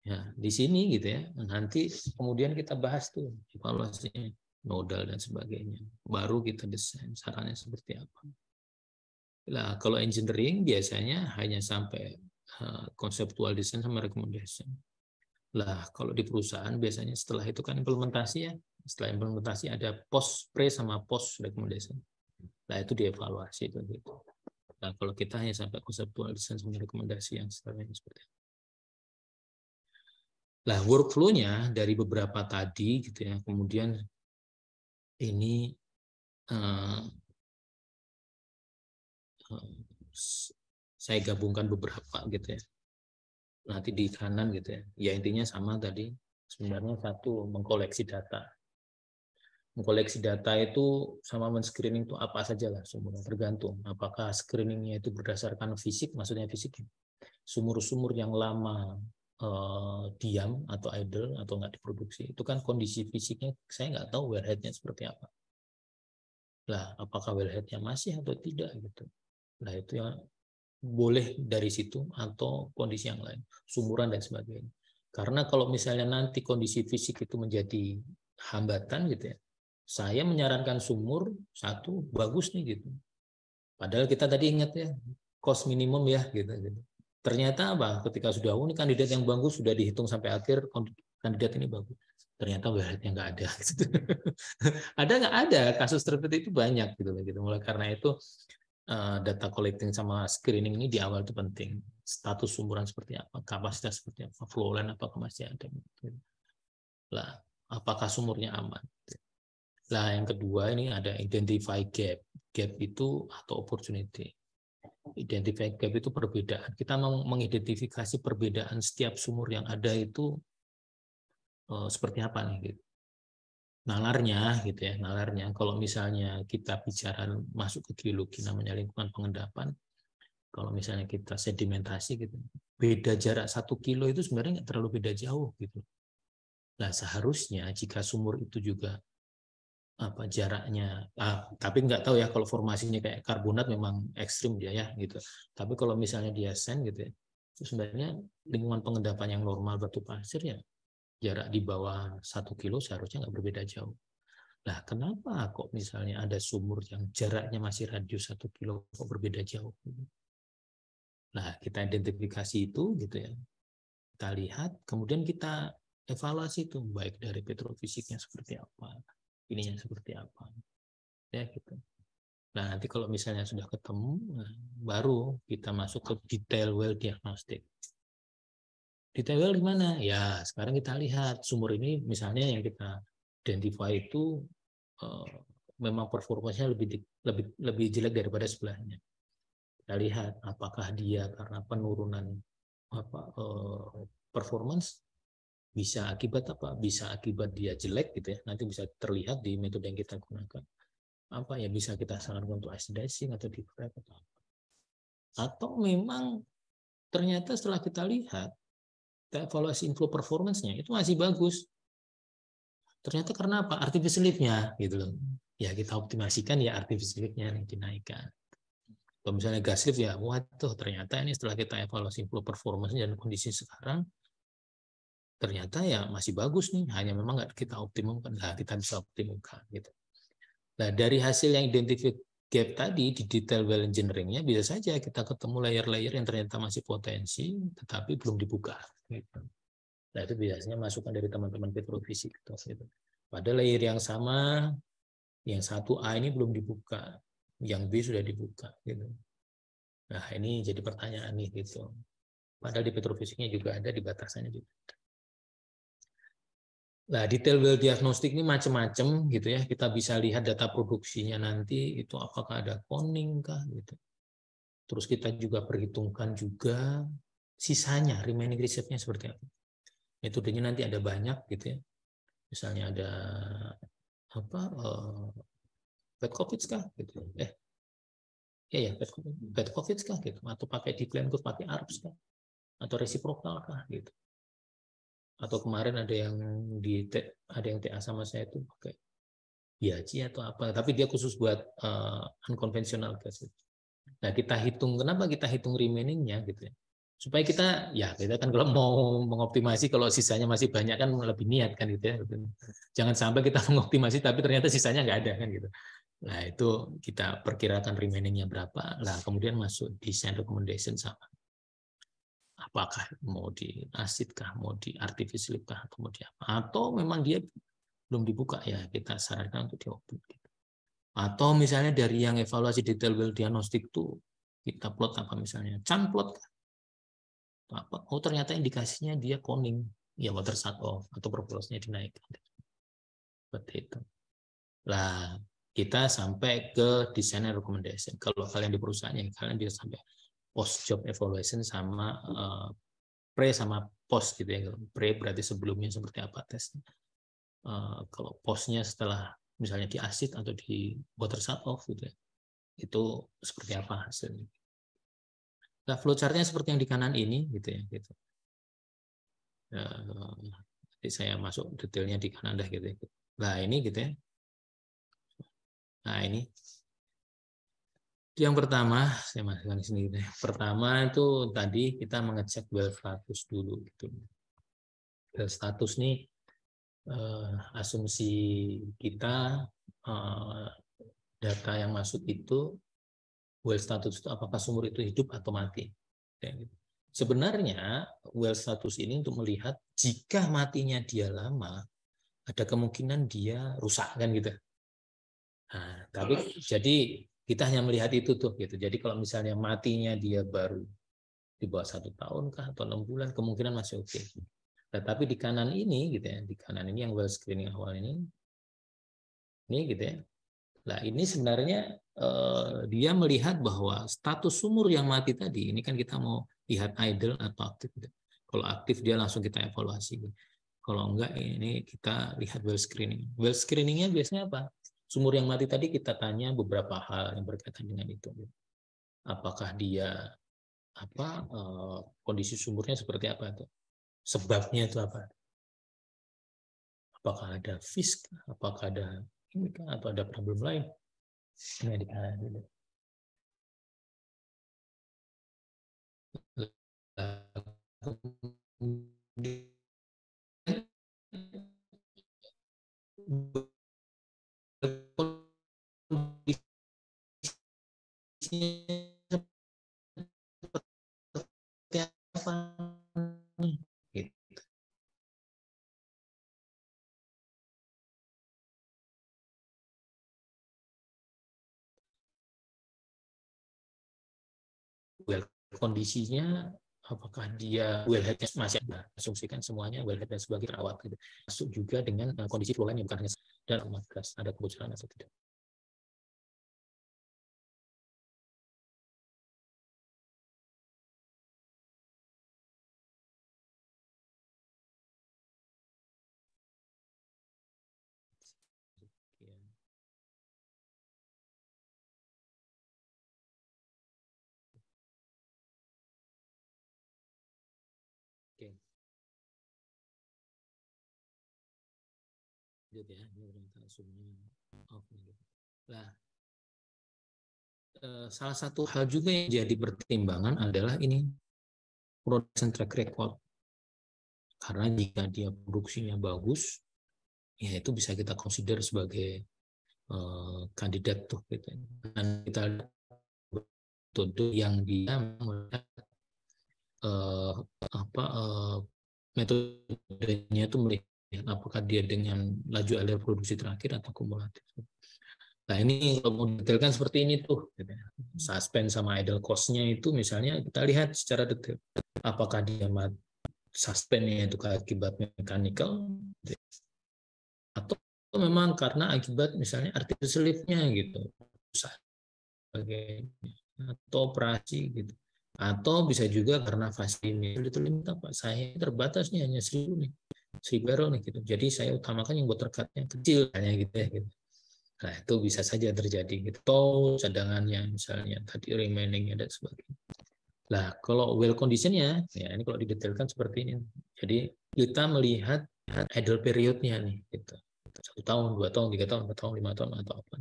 Speaker 1: Ya, di sini gitu ya. Nanti kemudian kita bahas tuh evaluasinya, nodal dan sebagainya. Baru kita desain sarannya seperti apa. Lah kalau engineering biasanya hanya sampai conceptual design sama recommendation. Lah kalau di perusahaan biasanya setelah itu kan implementasi ya. Setelah implementasi ada post pre sama post recommendation. Nah itu dievaluasi itu gitu. Nah kalau kita hanya sampai conceptual design sama rekomendasi yang setelahnya seperti itu. Nah, workflow-nya dari beberapa tadi gitu ya, kemudian ini saya gabungkan beberapa gitu ya. Nanti di kanan gitu ya. Ya intinya sama tadi. Sebenarnya satu, mengkoleksi data. Mengkoleksi data itu sama men-screening itu apa saja lah sumurnya, tergantung. Apakah screeningnya itu berdasarkan fisik, maksudnya fisik. Sumur-sumur yang lama diam atau idle atau nggak diproduksi, itu kan kondisi fisiknya saya nggak tahu wellhead-nya seperti apa. Lah, apakah wellhead-nya masih atau tidak gitu. Nah, itu yang boleh dari situ atau kondisi yang lain, sumuran dan sebagainya. Karena kalau misalnya nanti kondisi fisik itu menjadi hambatan gitu ya, saya menyarankan sumur satu bagus nih gitu. Padahal kita tadi ingat ya, cost minimum ya gitu. Ternyata apa? Ketika sudah ini kandidat yang bagus sudah dihitung sampai akhir, kandidat ini bagus. Ternyata wellhead-nya nggak ada. Gitu. Ada nggak ada kasus seperti itu banyak gitu. Mulai karena itu data collecting sama screening ini di awal itu penting. Status sumuran seperti apa, kapasitas seperti apa, flow line apakah masih ada. Lah, apakah sumurnya aman? Lah, yang kedua ini ada identify gap. Gap itu atau opportunity. Identify gap itu perbedaan. Kita mau mengidentifikasi perbedaan setiap sumur yang ada itu seperti apa nih gitu. Nalarnya gitu ya, nalarnya. Kalau misalnya kita bicara masuk ke geologi namanya lingkungan pengendapan, kalau misalnya kita sedimentasi gitu, beda jarak 1 kilo itu sebenarnya nggak terlalu beda jauh gitu. Nah seharusnya jika sumur itu juga jaraknya, tapi nggak tahu ya kalau formasinya kayak karbonat memang ekstrim dia ya gitu. Tapi kalau misalnya dia sand gitu ya, itu sebenarnya lingkungan pengendapan yang normal batu pasir ya jarak di bawah 1 kilo seharusnya nggak berbeda jauh. Nah kenapa kok misalnya ada sumur yang jaraknya masih radius 1 kilo kok berbeda jauh? Nah kita identifikasi itu gitu ya, kita lihat, kemudian kita evaluasi itu baik dari petrofisiknya seperti apa, ininya seperti apa, ya gitu. Nah nanti kalau misalnya sudah ketemu, baru kita masuk ke detail well diagnostic. Detail well gimana? Ya sekarang kita lihat sumur ini misalnya yang kita identify itu memang performanya lebih jelek daripada sebelahnya. Kita lihat apakah dia karena penurunan performance, bisa akibat apa? Bisa akibat dia jelek gitu ya. Nanti bisa terlihat di metode yang kita gunakan. Apa ya, bisa kita sarankan untuk acid dicing atau deep prep atau apa. Atau memang ternyata setelah kita lihat, kita evaluasi inflow performance-nya itu masih bagus. Ternyata karena apa? Artificial lift-nya gitu loh. Ya kita optimasikan ya artificial lift-nya yang dinaikkan. Kalau misalnya gas lift ya, waduh ternyata ini setelah kita evaluasi inflow performance dan kondisi sekarang, ternyata ya masih bagus nih, hanya memang nggak kita optimumkan. Nah, kita bisa optimumkan gitu. Nah, dari hasil yang identify gap tadi di detail well engineering-nya, bisa saja kita ketemu layer-layer yang ternyata masih potensi, tetapi belum dibuka. Gitu. Nah, itu biasanya masukan dari teman-teman petrofisik. Gitu. Pada layer yang sama, yang 1A ini belum dibuka, yang B sudah dibuka. Gitu. Nah, ini jadi pertanyaan nih. Gitu. Padahal di petrofisiknya juga ada, di batasannya juga. Nah, detail well diagnostik ini macam-macam gitu ya. Kita bisa lihat data produksinya nanti itu apakah ada coning kah gitu. Terus kita juga perhitungkan juga sisanya, remaining reserve-nya seperti apa. Metodenya nanti ada banyak gitu ya. Misalnya ada apa Petkovic kah gitu. Ya Petkovic kah gitu, atau pakai decline curve, pakai ARPS kah, atau reciprocal kah gitu. Atau kemarin ada yang TA sama saya itu pakai Biaci atau apa, tapi dia khusus buat unconventional gas. Nah, kita hitung, kenapa kita hitung remainingnya gitu ya, supaya kita kan kalau mau mengoptimasi, kalau sisanya masih banyak kan lebih niat kan gitu ya. Jangan sampai kita mengoptimasi tapi ternyata sisanya nggak ada kan gitu. Nah, itu kita perkirakan remainingnya berapa, lah kemudian masuk design recommendation sama. Apakah mau di acid kah, mau di artificial kah, atau mau di apa, atau memang dia belum dibuka, ya kita sarankan untuk diopen. Atau misalnya dari yang evaluasi detail well diagnostik itu kita plot apa, misalnya Chan plot apa, oh ternyata indikasinya dia coning, ya water shut off atau proporsinya dinaikkan seperti itu. Lah kita sampai ke design recommendation. Kalau kalian di perusahaan, ya kalian bisa sampai post job evaluation sama pre sama post gitu ya. Pre berarti sebelumnya seperti apa tesnya. Kalau postnya setelah misalnya di acid atau di water shut off gitu ya, itu seperti apa hasilnya. Nah, flowchart-nya seperti yang di kanan ini gitu ya gitu. Nanti saya masuk detailnya di kanan dah gitu ya. Nah, ini gitu ya. Nah, ini yang pertama, saya masukkan di sini gitu ya. Pertama itu tadi kita mengecek well status dulu gitu. Well status nih asumsi kita data yang masuk itu well status itu apakah sumur itu hidup atau mati. Sebenarnya well status ini untuk melihat jika matinya dia lama, ada kemungkinan dia rusak kan gitu. Nah, tapi jadi kita hanya melihat itu tuh gitu. Jadi kalau misalnya matinya dia baru di bawah 1 tahun kah atau 6 bulan, kemungkinan masih oke. Tetapi di kanan ini gitu ya, di kanan ini yang well screening awal ini gitu ya. Nah, ini sebenarnya dia melihat bahwa status sumur yang mati tadi, ini kan kita mau lihat idle atau aktif. Kalau aktif dia langsung kita evaluasi. Kalau enggak, ini kita lihat well screening. Well screeningnya biasanya apa? Sumur yang mati tadi kita tanya beberapa hal yang berkaitan dengan itu. Apakah dia kondisi sumurnya seperti apa itu? Sebabnya itu apa? Apakah ada fish? Apakah ada ini atau ada problem lain? Ini di kanan dulu. Seperti apa nih? Gitu. Well, kondisinya apakah dia wellhead masih ada, asumsikan semuanya wellhead dan sebagai perawat gitu. Masuk juga dengan kondisi flow lain yang bukan hanya dan gas ada kebocoran atau tidak. Lanjut ya, ini ternyata zoom-nya off nih. Nah, salah satu hal juga yang jadi pertimbangan adalah ini production track record. Karena jika dia produksinya bagus, ya itu bisa kita consider sebagai kandidat tuh gitu. Dan kita metode yang dia melihat metodenya itu melihat apakah dia dengan laju alur produksi terakhir atau kumulatif. Nah ini kalau mau detailkan seperti ini tuh, gitu ya. Suspend sama idle cost-nya itu misalnya kita lihat secara detail. Apakah dia suspend-nya itu akibat mechanical, gitu ya. Atau memang karena akibat misalnya artificial lift-nya gitu, atau operasi gitu. Atau bisa juga karena facility limit apa? Saya terbatas nih hanya 1.000 nih, 1.000 barrel nih gitu. Jadi saya utamakan yang water cut-nya kecil hanya gitu ya gitu. Nah, itu bisa saja terjadi gitu. Atau cadangannya misalnya tadi remaining dan sebagainya. Nah, kalau well condition-nya, ya ini kalau didetailkan seperti ini. Jadi kita melihat idle period-nya nih gitu. 1 tahun, 2 tahun, 3 tahun, 4 tahun, 5 tahun atau apa.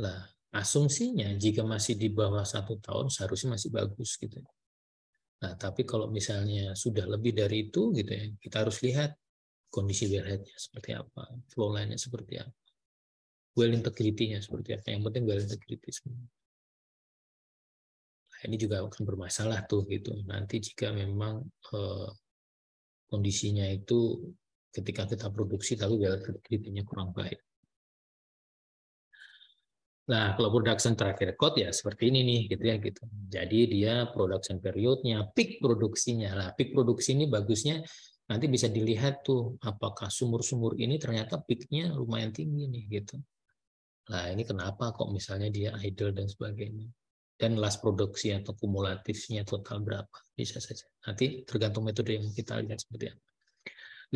Speaker 1: Lah, asumsinya jika masih di bawah 1 tahun seharusnya masih bagus gitu. Nah, tapi kalau misalnya sudah lebih dari itu gitu ya, kita harus lihat kondisi wellhead-nya seperti apa, flow line-nya seperti apa, well integrity-nya seperti apa. Yang penting well integrity semua. Nah, ini juga akan bermasalah tuh gitu. Nanti jika memang kondisinya itu ketika kita produksi tapi well integrity-nya kurang baik. Nah, kalau production track record ya seperti ini nih gitu ya gitu. Jadi dia production periodnya, peak produksinya. Lah, peak produksi ini bagusnya nanti bisa dilihat tuh apakah sumur-sumur ini ternyata peaknya lumayan tinggi nih gitu. Nah, ini kenapa kok misalnya dia idle dan sebagainya. Dan last produksi atau kumulatifnya total berapa bisa saja. Nanti tergantung metode yang kita lihat seperti apa.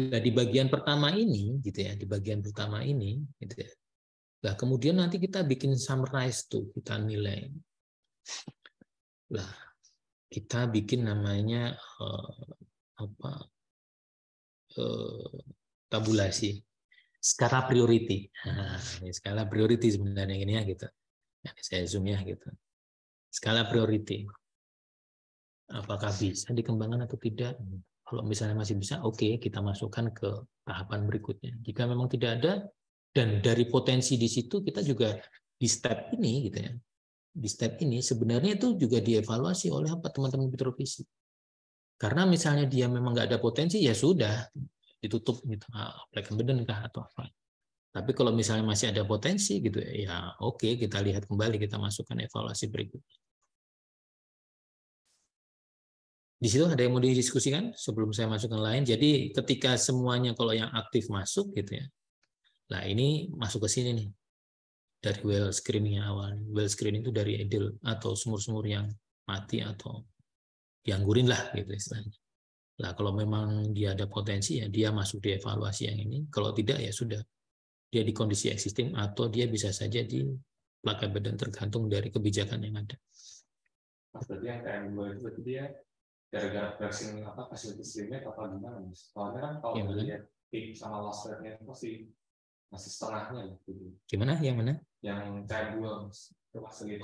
Speaker 1: Nah, di bagian pertama ini gitu ya, di bagian pertama ini gitu ya. Nah, kemudian nanti kita bikin summarize tuh, kita nilai. Lah, kita bikin namanya tabulasi skala priority. Nah, ini skala priority sebenarnya ini ya gitu. Nah, saya zoom ya gitu. Skala priority. Apakah bisa dikembangkan atau tidak? Kalau misalnya masih bisa, oke, kita masukkan ke tahapan berikutnya. Jika memang tidak ada, dan dari potensi di situ kita juga di step ini gitu ya. Di step ini sebenarnya itu juga dievaluasi oleh apa teman-teman petrofisik. Karena misalnya dia memang nggak ada potensi, ya sudah ditutup gitu, apalagi beden kah atau apa. Tapi kalau misalnya masih ada potensi gitu ya, oke, kita lihat kembali, kita masukkan evaluasi berikutnya. Di situ ada yang mau didiskusikan sebelum saya masukkan lain. Jadi ketika semuanya kalau yang aktif masuk gitu ya. Nah, ini masuk ke sini nih. Dari well screening awal. Well screening itu dari idle atau sumur-sumur yang mati atau yang gurin lah gitu istilahnya. Nah, kalau memang dia ada potensi ya dia masuk di evaluasi yang ini. Kalau tidak ya sudah. Dia di kondisi existing atau dia bisa saja di plug badan tergantung dari kebijakan yang ada.
Speaker 2: Mas, berarti yang KM2 itu berarti dia gara-gara pricing apa facilities limit apa gimana Mas? Soalnya kan kalau dilihat peak sama last rate-nya itu masih setengahnya gitu.
Speaker 1: Gimana? Yang mana?
Speaker 2: Yang KM2 Mas.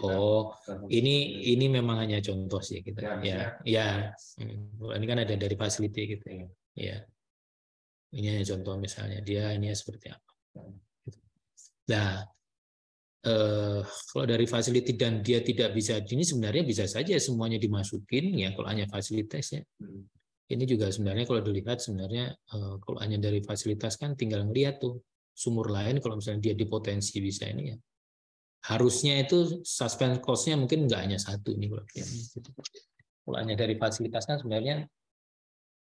Speaker 1: Oh, ini memang hanya contoh sih kita. Ya. Ini kan ada dari facility gitu ya. Ya. Ini hanya contoh misalnya dia ini seperti apa. Nah, kalau dari facility dan dia tidak bisa, ini sebenarnya bisa saja semuanya dimasukin ya kalau hanya fasilitas ya. Ini juga sebenarnya kalau dilihat sebenarnya kalau hanya dari fasilitas kan tinggal ngelihat tuh sumur lain kalau misalnya dia di potensi bisa ini ya. Harusnya itu suspense cost-nya mungkin nggak hanya satu ini kalau hanya dari fasilitas kan sebenarnya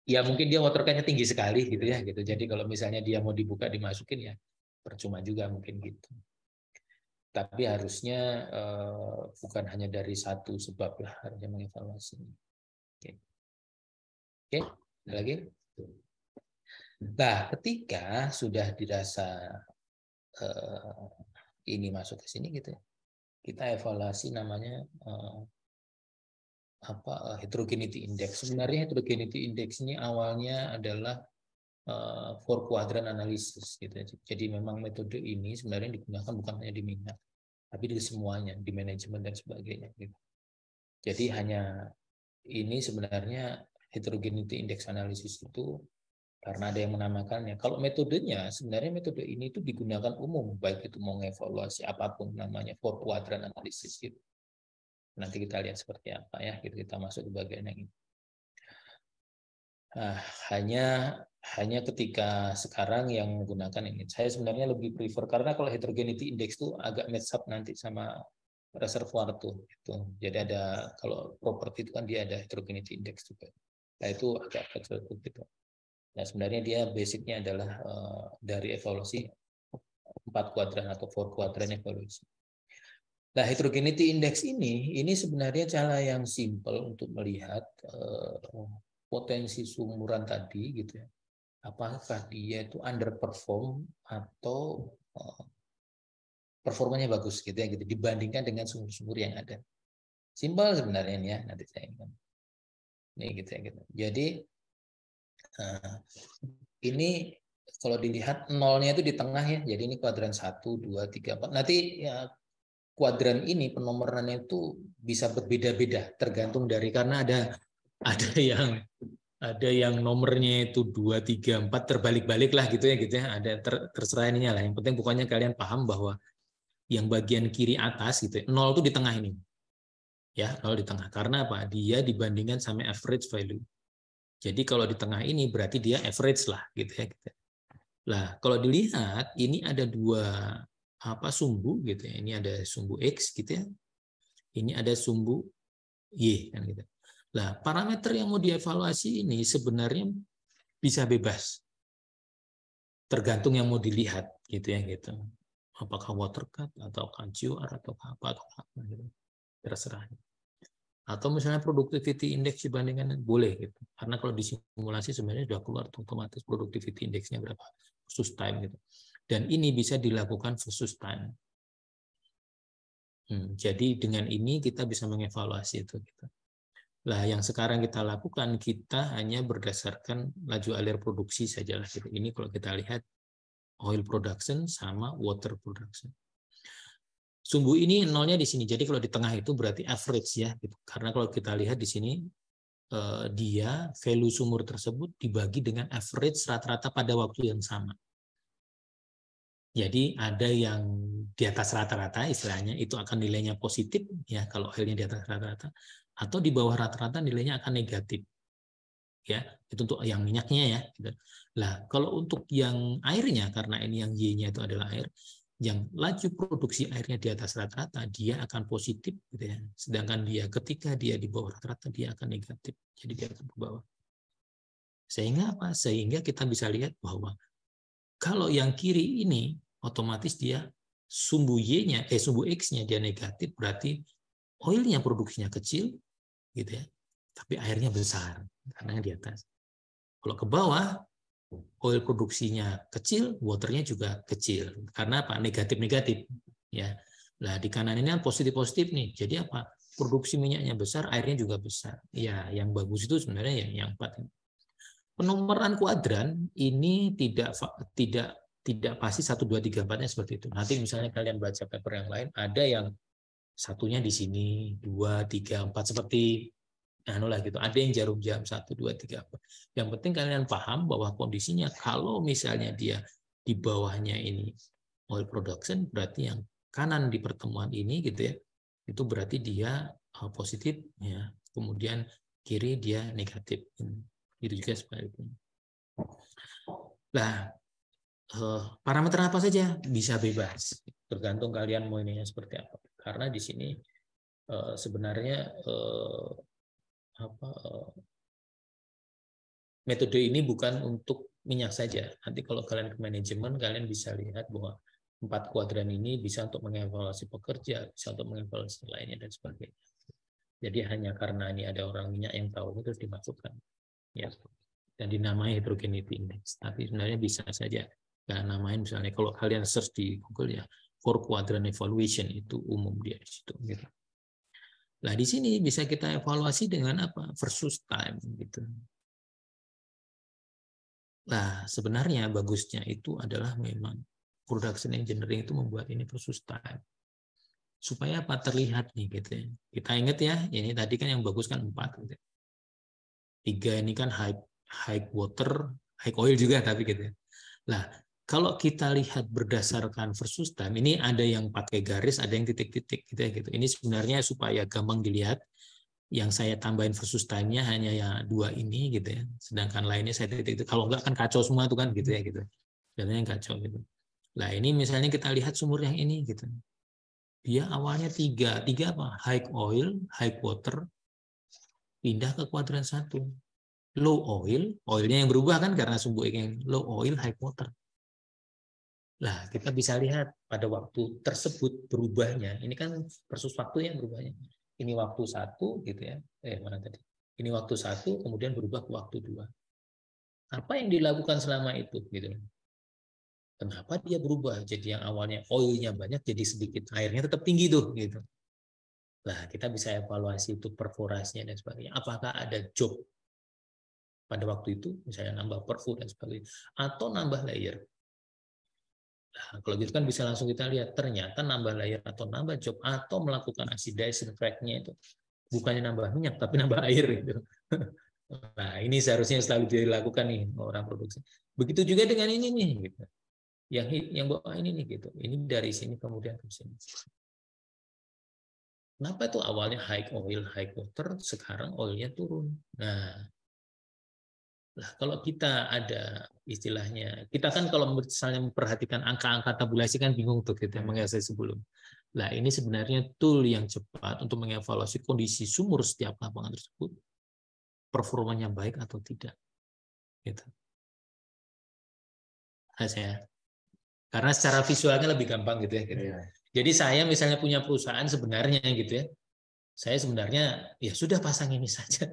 Speaker 1: ya mungkin dia water cut-nya tinggi sekali gitu ya gitu. Jadi kalau misalnya dia mau dibuka dimasukin ya percuma juga mungkin gitu. Tapi harusnya bukan hanya dari satu sebab lah harusnya mengevaluasi. Oke, ada lagi. Nah, ketika sudah dirasa ini masuk ke sini gitu, kita evaluasi namanya heterogeneity index. Sebenarnya heterogeneity index ini awalnya adalah four quadrant analysis gitu. Jadi memang metode ini sebenarnya digunakan bukan hanya di minyak, tapi di semuanya, di manajemen dan sebagainya gitu. Jadi hanya ini sebenarnya heterogeneity index analysis itu karena ada yang menamakannya. Kalau metodenya, sebenarnya metode ini itu digunakan umum, baik itu mau mengevaluasi apapun namanya four quadrant analysis gitu. Nanti kita lihat seperti apa ya, kita masuk ke bagian yang ini. Nah, hanya ketika sekarang yang menggunakan ini, saya sebenarnya lebih prefer karena kalau heterogeneity index itu agak match up nanti sama reservoir tuh itu. Jadi ada kalau properti itu kan dia ada heterogeneity index juga. Nah itu agak sulit gitu. Nah sebenarnya dia basicnya adalah dari evaluasi 4 kuadran atau 4 kuadran evaluasi. Nah heterogeneity index ini sebenarnya cara yang simple untuk melihat potensi sumuran tadi gitu ya. Apakah dia itu underperform atau performanya bagus gitu ya gitu dibandingkan dengan sumur-sumur yang ada. Simpel sebenarnya ini ya, nanti saya ingat. Ini gitu ya gitu. Jadi ini kalau dilihat nolnya itu di tengah ya. Jadi ini kuadran 1, 2, 3, 4. Nanti ya, kuadran ini penomorannya itu bisa berbeda-beda tergantung dari karena ada yang nomornya itu 2, 3, 4 terbalik-balik lah gitu ya. Ada terserah ininya lah. Yang penting pokoknya kalian paham bahwa yang bagian kiri atas gitu ya, 0 itu di tengah ini. Ya, kalau di tengah. Karena apa? Dia dibandingkan sama average value. Jadi kalau di tengah ini berarti dia average lah gitu ya. Lah, kalau dilihat ini ada dua sumbu gitu ya. Ini ada sumbu X gitu ya. Ini ada sumbu Y kan gitu. Lah, parameter yang mau dievaluasi ini sebenarnya bisa bebas. Tergantung yang mau dilihat gitu ya gitu. Apakah water cut atau QR atau apa gitu. Terserah. Atau misalnya productivity index dibandingkan boleh gitu. Karena kalau di simulasi sebenarnya sudah keluar otomatis productivity index-nya berapa versus time gitu. Dan ini bisa dilakukan versus time. Jadi dengan ini kita bisa mengevaluasi itu gitu. Lah yang sekarang kita lakukan kita hanya berdasarkan laju alir produksi sajalah gitu. Ini kalau kita lihat oil production sama water production. Sumbu ini nolnya di sini. Jadi kalau di tengah itu berarti average ya gitu. Karena kalau kita lihat di sini dia value sumur tersebut dibagi dengan average rata-rata pada waktu yang sama. Jadi ada yang di atas rata-rata istilahnya itu akan nilainya positif ya kalau oilnya di atas rata-rata atau di bawah rata-rata nilainya akan negatif. Ya, itu untuk yang minyaknya ya gitu. Lah, kalau untuk yang airnya karena ini yang Y-nya itu adalah air, yang laju produksi airnya di atas rata-rata dia akan positif gitu ya. Sedangkan dia ketika dia di bawah rata-rata dia akan negatif. Jadi dia akan ke bawah. Sehingga apa? Sehingga kita bisa lihat bahwa kalau yang kiri ini otomatis dia sumbu Y-nya sumbu X-nya dia negatif berarti oilnya produksinya kecil gitu ya. Tapi airnya besar karena di atas. Kalau ke bawah oil produksinya kecil, waternya juga kecil. Karena apa? Negatif-negatif. Ya. Nah, di kanan ini kan positif-positif nih. Jadi apa? Produksi minyaknya besar, airnya juga besar. Ya, yang bagus itu sebenarnya yang 4. Penomoran kuadran ini tidak pasti 1, 2, 3, 4-nya seperti itu. Nanti misalnya kalian baca paper yang lain, ada yang satunya di sini, 2, 3, 4 seperti gitu. Ada yang jarum jam 1, 2, 3, 4. Yang penting kalian paham bahwa kondisinya kalau misalnya dia di bawahnya ini oil production berarti yang kanan di pertemuan ini gitu ya. Itu berarti dia positif ya. Kemudian kiri dia negatif. Itu juga sebaliknya. Nah, parameter apa saja bisa bebas. Tergantung kalian mau ininya seperti apa. Karena di sini sebenarnya metode ini bukan untuk minyak saja. Nanti kalau kalian ke manajemen, kalian bisa lihat bahwa 4 kuadran ini bisa untuk mengevaluasi pekerja, bisa untuk mengevaluasi lainnya dan sebagainya. Jadi hanya karena ini ada orang minyak yang tahu itu dimasukkan, ya. Dan dinamai heterogeneity index. Tapi sebenarnya bisa saja karena namain misalnya kalau kalian search di Google ya, four quadrant evaluation itu umum dia di situ. Gitu. Nah di sini bisa kita evaluasi dengan apa? Versus time gitu. Nah, sebenarnya bagusnya itu adalah memang production engineering itu membuat ini versus time. Supaya apa? Terlihat nih gitu ya. Kita ingat ya, ini tadi kan yang bagus kan 4 gitu. 3 ini kan high water, high oil juga tapi gitu ya. Nah, kalau kita lihat berdasarkan versus time, ini ada yang pakai garis, ada yang titik-titik gitu ya gitu. Ini sebenarnya supaya gampang dilihat. Yang saya tambahin versus time-nya hanya ya 2 ini gitu ya. Sedangkan lainnya saya titik-titik. Kalau enggak kan kacau semua tuh kan gitu ya gitu. Dan yang kacau gitu. Nah, ini misalnya kita lihat sumur yang ini gitu. Dia awalnya 3 apa? High oil, high water, pindah ke kuadran 1. Low oil, oilnya yang berubah kan karena sumbu yang low oil, high water. Nah, kita bisa lihat pada waktu tersebut berubahnya. Ini kan versus waktu yang berubahnya. Ini waktu 1 gitu ya. Mana tadi? Ini waktu 1 kemudian berubah ke waktu 2. Apa yang dilakukan selama itu gitu. Kenapa dia berubah? Jadi yang awalnya oilnya banyak jadi sedikit, airnya tetap tinggi tuh gitu. Nah, kita bisa evaluasi itu perforasinya dan sebagainya. Apakah ada job pada waktu itu, misalnya nambah perfo dan sebagainya, atau nambah layer. Nah, kalau gitu kan bisa langsung kita lihat ternyata nambah layer atau nambah job atau melakukan aksi disinfect-nya itu bukannya nambah minyak tapi nambah air gitu. Nah, ini seharusnya selalu dilakukan nih orang produksi. Begitu juga dengan ini nih gitu. Yang bawah ini nih gitu. Ini dari sini kemudian ke sini. Kenapa itu awalnya high oil, high water, sekarang oilnya turun. Nah, kalau kita ada istilahnya, kita kan kalau misalnya memperhatikan angka-angka tabulasi kan bingung tuh kita mengasih sebelum. Nah, ini sebenarnya tool yang cepat untuk mengevaluasi kondisi sumur setiap lapangan tersebut, performanya baik atau tidak. Gitu. Karena secara visualnya lebih gampang gitu ya. Gitu. Jadi saya misalnya punya perusahaan sebenarnya gitu ya, saya sebenarnya ya sudah pasang ini saja.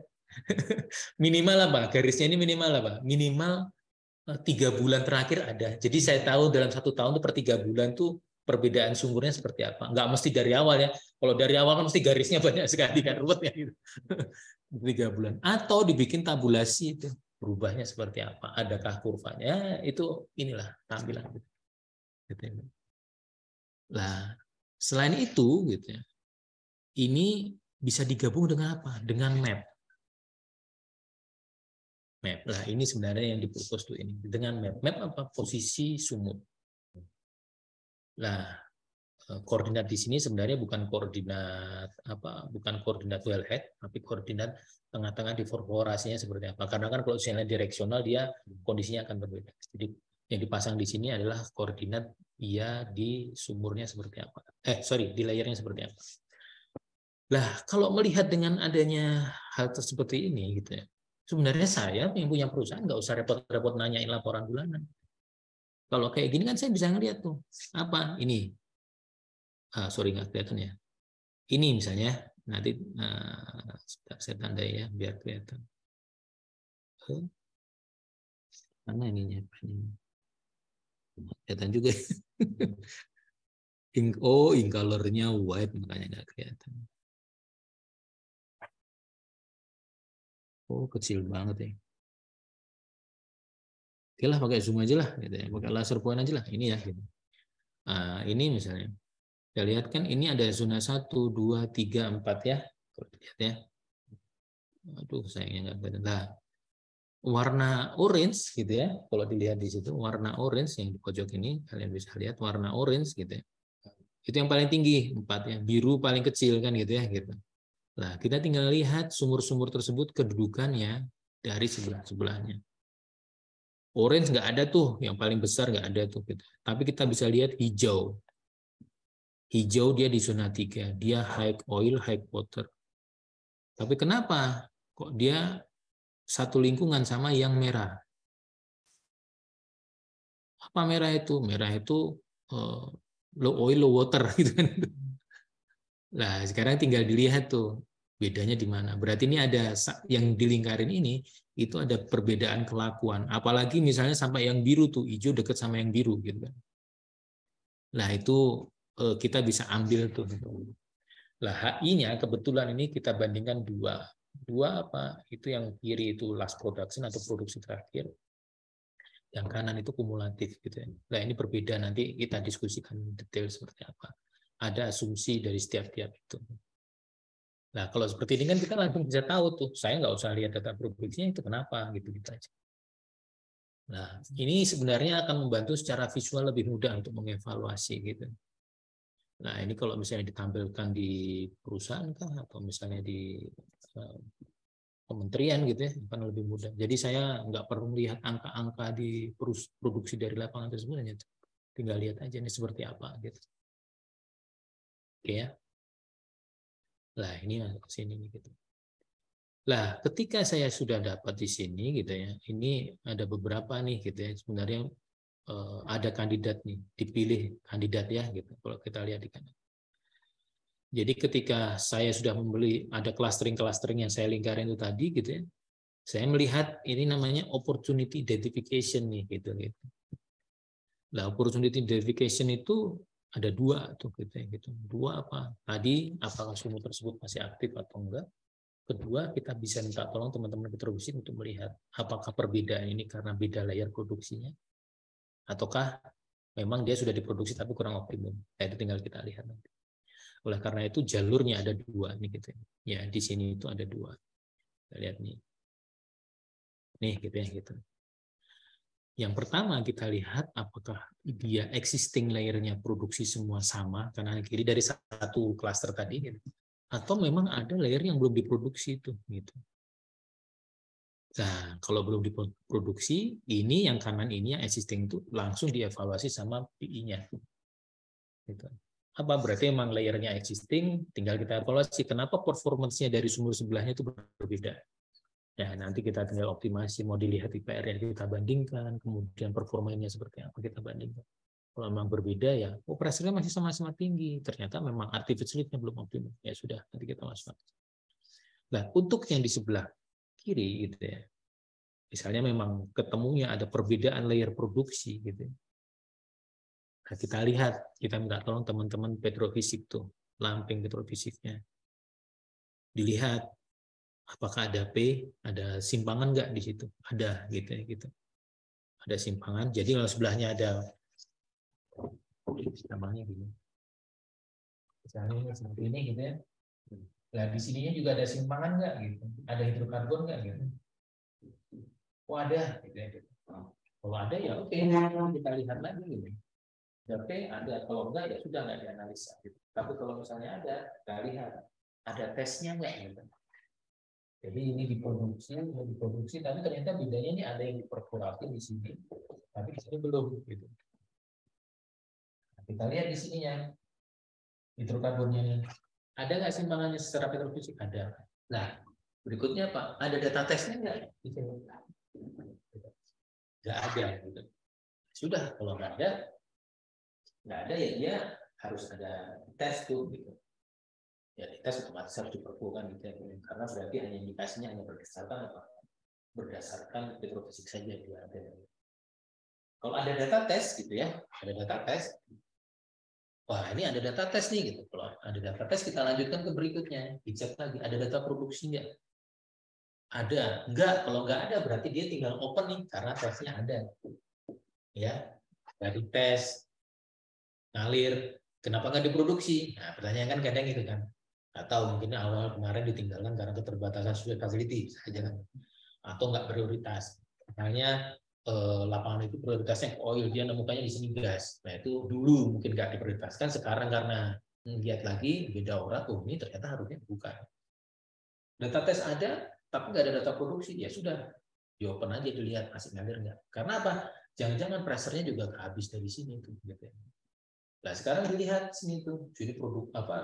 Speaker 1: Minimal apa? Garisnya ini minimal apa? Minimal 3 bulan terakhir ada. Jadi saya tahu dalam 1 tahun itu per 3 bulan tuh perbedaan sumurnya seperti apa. Nggak mesti dari awal ya. Kalau dari awal kan mesti garisnya banyak sekali kan ruwet ya gitu. 3 bulan. Atau dibikin tabulasi itu berubahnya seperti apa. Adakah kurvanya? Itu inilah tampilan. Gitu. Nah, selain itu gitu ya. Ini bisa digabung dengan apa? Dengan map. Map. Nah, ini sebenarnya yang dipropos tuh ini. Dengan map. Map apa? Posisi sumur. Nah, koordinat di sini sebenarnya bukan koordinat apa? Bukan koordinat wellhead, tapi koordinat tengah-tengah di perforasinya seperti apa. Karena kan kalau misalnya direksional dia kondisinya akan berbeda. Jadi yang dipasang di sini adalah koordinat dia di sumurnya seperti apa. Di layernya seperti apa. Nah, kalau melihat dengan adanya hal seperti ini gitu ya. Sebenarnya saya yang punya perusahaan nggak usah repot-repot nanyain laporan bulanan. Kalau kayak gini kan saya bisa ngeliat tuh. Apa? Ini. Nggak kelihatan ya. Ini misalnya. Nanti saya tandai ya biar kelihatan. Mana ininya? Kelihatan juga. Ink colornya white makanya nggak kelihatan. Oh, kecil banget ya. Oke lah, pakai zoom aja lah, gitu ya. Pakai laser point aja lah. Ini ya. Gitu. Nah, ini misalnya. Kita lihat kan ini ada zona 1, 2, 3, 4 ya. Kalau lihat ya. Aduh, sayangnya nggak kelihatan. Nah, warna orange gitu ya. Kalau dilihat di situ, warna orange yang di pojok ini, kalian bisa lihat warna orange gitu ya. Itu yang paling tinggi, 4 ya. Biru paling kecil kan gitu ya. Gitu. Nah, kita tinggal lihat sumur-sumur tersebut kedudukannya dari sebelah-sebelahnya. Orange nggak ada tuh, yang paling besar nggak ada tuh. Gitu. Tapi kita bisa lihat hijau. Hijau dia di zona 3, dia high oil, high water. Tapi kenapa kok dia satu lingkungan sama yang merah? Apa merah itu? Merah itu low oil, low water gitu kan. Nah, sekarang tinggal dilihat tuh bedanya di mana. Berarti ini ada yang dilingkarin ini itu ada perbedaan kelakuan. Apalagi misalnya sampai yang biru tuh, hijau dekat sama yang biru gitu kan. Nah, itu kita bisa ambil tuh. Lah HI-nya kebetulan ini kita bandingkan dua apa? Itu yang kiri itu last production atau produksi terakhir. Yang kanan itu kumulatif gitu ya. Nah, ini berbeda, nanti kita diskusikan detail seperti apa. Ada asumsi dari setiap-tiap itu. Nah, kalau seperti ini kan kita langsung bisa tahu tuh, saya nggak usah lihat data produksinya itu kenapa gitu aja. Nah, ini sebenarnya akan membantu secara visual lebih mudah untuk mengevaluasi gitu. Nah, ini kalau misalnya ditampilkan di perusahaan kah atau misalnya di kementerian gitu ya, akan lebih mudah. Jadi saya nggak perlu lihat angka-angka di produksi dari lapangan tersebut, hanya tinggal lihat aja ini seperti apa gitu. Oke ya. Lah ini masuk ke sini gitu. Lah ketika saya sudah dapat di sini gitu ya, ini ada beberapa nih gitu ya. Sebenarnya ada kandidat nih, dipilih kandidat ya gitu. Kalau kita lihat di kanan. Jadi ketika saya sudah membeli, ada clustering-clustering yang saya lingkarin itu tadi gitu ya, saya melihat ini namanya opportunity identification nih gitu. Nah, opportunity identification itu ada dua tuh gitu ya gitu. Dua apa? Tadi apakah sumur tersebut masih aktif atau enggak? Kedua, kita bisa minta tolong teman-teman petrobusir untuk melihat apakah perbedaan ini karena beda layer produksinya ataukah memang dia sudah diproduksi tapi kurang optimum. Nah, itu tinggal kita lihat nanti. Oleh karena itu jalurnya ada dua nih gitu ya. Di sini itu ada dua. Kita lihat nih. Nih gitu ya gitu. Yang pertama kita lihat apakah dia existing layernya produksi semua sama kanan kiri dari satu klaster tadi gitu. Atau memang ada layer yang belum diproduksi itu gitu. Nah, kalau belum diproduksi, ini yang kanan ini yang existing itu langsung dievaluasi sama PI-nya. Gitu. Apa berarti memang layernya existing, tinggal kita evaluasi kenapa performance-nya dari sumur sebelahnya itu berbeda. Ya, nanti kita tinggal optimasi, mau dilihat IPR yang kita bandingkan, kemudian performanya seperti apa kita bandingkan. Kalau memang berbeda ya, operasinya masih sama-sama tinggi. Ternyata memang artificial lift-nya belum optimal. Ya sudah, nanti kita masuk. Nah, untuk yang di sebelah kiri gitu ya. Misalnya memang ketemunya ada perbedaan layer produksi gitu. Nah, kita lihat, kita minta tolong teman-teman petrofisik tuh, lamping petrofisiknya. Dilihat apakah ada P, ada simpangan nggak di situ? Ada gitu ya gitu. Ada simpangan. Jadi kalau sebelahnya ada namanya gini. Misalnya seperti ini gitu ya. Nah, di sininya juga ada simpangan nggak gitu? Ada hidrokarbon nggak gitu? Oh ada gitu ya. Gitu. Kalau ada ya oke, kita lihat lagi gitu. Oke, ada. Kalau enggak ya sudah nggak dianalisa. Gitu. Tapi kalau misalnya ada, kita lihat ada tesnya nggak gitu. Jadi ini diproduksi, tapi ternyata bedanya ini ada yang diperkuratin di sini, tapi di sini belum gitu. Nah, kita lihat di sininya hidrokarbonnya nih. Ada nggak simpangannya secara petrofisik? Ada. Nah, berikutnya apa? Ada data tesnya nggak di sini? Nggak ada. Gitu. Sudah, kalau nggak ada ya dia harus ada tes tuh gitu. Ya tes otomatis harus diperkuatkan gitu ya. Karena berarti hanya indikasinya hanya berdasarkan apa? Berdasarkan petrofisik saja dia ada. Kalau ada data tes gitu ya, ada data tes. Wah, ini ada data tes nih gitu. Kalau ada data tes kita lanjutkan ke berikutnya, dicek lagi ada data produksi nggak? Ada. Enggak, kalau nggak ada berarti dia tinggal open nih karena tesnya ada. Ya, dari tes ngalir, kenapa nggak diproduksi? Nah, pertanyaan kan kadang gitu kan. Atau mungkin awal kemarin ditinggalkan karena keterbatasan sumber facility saja kan. Atau nggak prioritas. Misalnya lapangan itu prioritasnya oil, dia nemukannya di sini gas. Nah itu dulu mungkin nggak diprioritaskan, sekarang karena lihat lagi beda orang, ini ternyata harusnya bukan. Data tes ada, tapi nggak ada data produksi, ya sudah, di open aja dilihat masih ngalir nggak. Karena apa? Jangan-jangan pressure-nya juga habis dari sini tuh. Gitu. Nah sekarang dilihat sini tuh, jadi produk apa?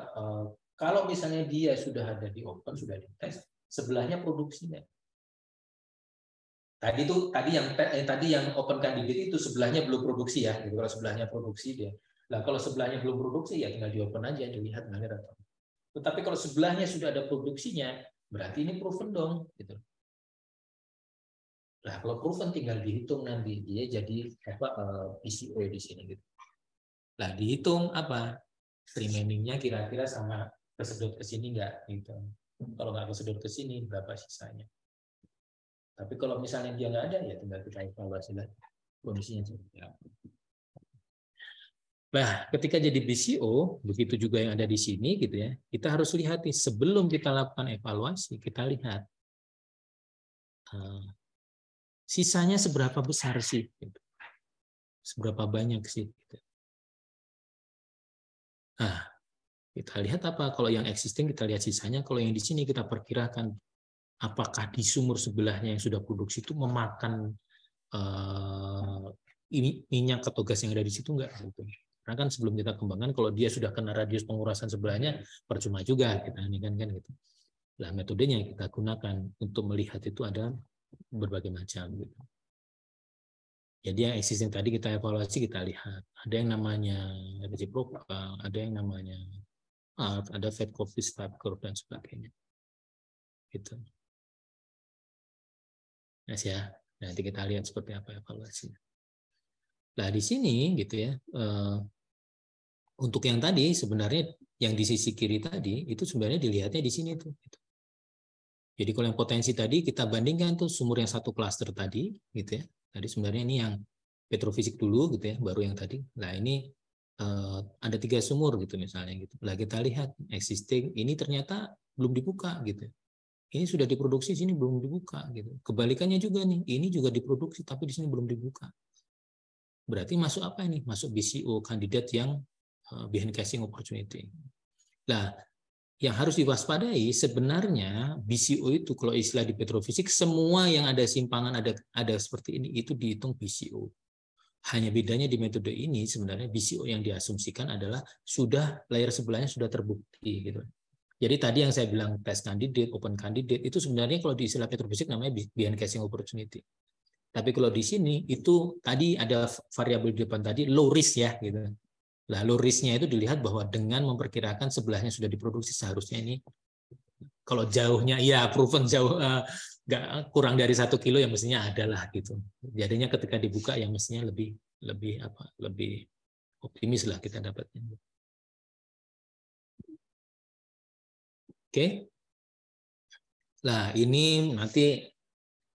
Speaker 1: Kalau misalnya dia sudah ada di open, sudah di tes, sebelahnya produksinya. Tadi yang open candidate itu sebelahnya belum produksi ya. Gitu. Kalau sebelahnya produksi dia. Nah, kalau sebelahnya belum produksi ya tinggal di open aja dilihat ngalir atau. Tetapi kalau sebelahnya sudah ada produksinya, berarti ini proven dong gitu. Nah, kalau proven tinggal dihitung nanti dia jadi apa PCO di sini gitu. Nah, dihitung apa? Remaining-nya kira-kira sama kesedot ke sini enggak gitu. Kalau nggak kesedot ke sini berapa sisanya? Tapi kalau misalnya dia nggak ada, ya tinggal kita evaluasi lagi. kondisinya seperti apa. Nah, ketika jadi BCO, begitu juga yang ada di sini gitu ya. Kita harus lihat nih, sebelum kita lakukan evaluasi, kita lihat sisanya seberapa besar sih, gitu. Seberapa banyak sih. Gitu. Nah, kita lihat apa? Kalau yang existing kita lihat sisanya. Kalau yang di sini kita perkirakan apakah di sumur sebelahnya yang sudah produksi itu memakan minyak atau gas yang ada di situ enggak? Gitu. Karena kan sebelum kita kembangkan, kalau dia sudah kena radius pengurasan sebelahnya, percuma juga kita ini kan gitu. Nah, metodenya yang kita gunakan untuk melihat itu ada berbagai macam. Gitu. Jadi yang existing tadi kita evaluasi, kita lihat ada yang namanya reciprocal, ada yang namanya ada fat coffee type curve dan sebagainya. Gitu. Nah, ya. Nanti kita lihat seperti apa evaluasinya. Nah, di sini gitu ya. Untuk yang tadi sebenarnya yang di sisi kiri tadi itu sebenarnya dilihatnya di sini tuh. Gitu. Jadi kalau yang potensi tadi kita bandingkan tuh sumur yang satu klaster tadi, gitu ya. Tadi sebenarnya ini yang petrofisik dulu, gitu ya, baru yang tadi. Nah ini ada 3 sumur gitu misalnya gitu. Lah kita lihat existing ini ternyata belum dibuka gitu. Ini sudah diproduksi, sini belum dibuka gitu. Kebalikannya juga nih, ini juga diproduksi tapi di sini belum dibuka. Berarti masuk apa ini? Masuk BCO kandidat yang behind casing opportunity. Nah, yang harus diwaspadai sebenarnya BCO itu kalau istilah di petrofisik semua yang ada simpangan ada seperti ini itu dihitung BCO. Hanya bedanya di metode ini sebenarnya BCO yang diasumsikan adalah sudah layer sebelahnya sudah terbukti gitu. Jadi tadi yang saya bilang test candidate, open candidate itu sebenarnya kalau di istilah petrofisik namanya behind casing opportunity. Tapi kalau di sini itu tadi ada variabel di depan tadi low risk ya gitu. Nah, low risk-nya itu dilihat bahwa dengan memperkirakan sebelahnya sudah diproduksi seharusnya ini kalau jauhnya ya proven jauh nggak kurang dari 1 kilo yang mestinya adalah gitu. Jadinya ketika dibuka yang mestinya lebih optimis lah kita dapatnya. Oke. Nah, ini nanti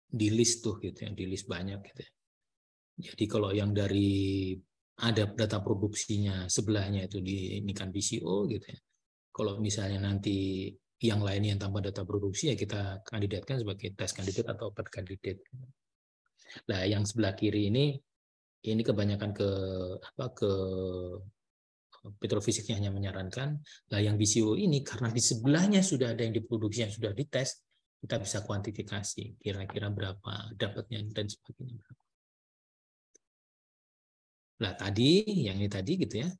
Speaker 1: di list tuh gitu ya, di list banyak gitu ya. Jadi kalau yang dari ada data produksinya sebelahnya itu di ini kan BCO gitu ya. Kalau misalnya nanti yang lainnya yang tanpa data produksi ya kita kandidatkan sebagai test candidate atau open candidate. Nah, yang sebelah kiri ini kebanyakan ke petrofisiknya hanya menyarankan. Nah, yang BCO ini karena di sebelahnya sudah ada yang diproduksi yang sudah dites, kita bisa kuantifikasi kira-kira berapa dapatnya dan sebagainya. Nah, tadi yang ini tadi gitu ya.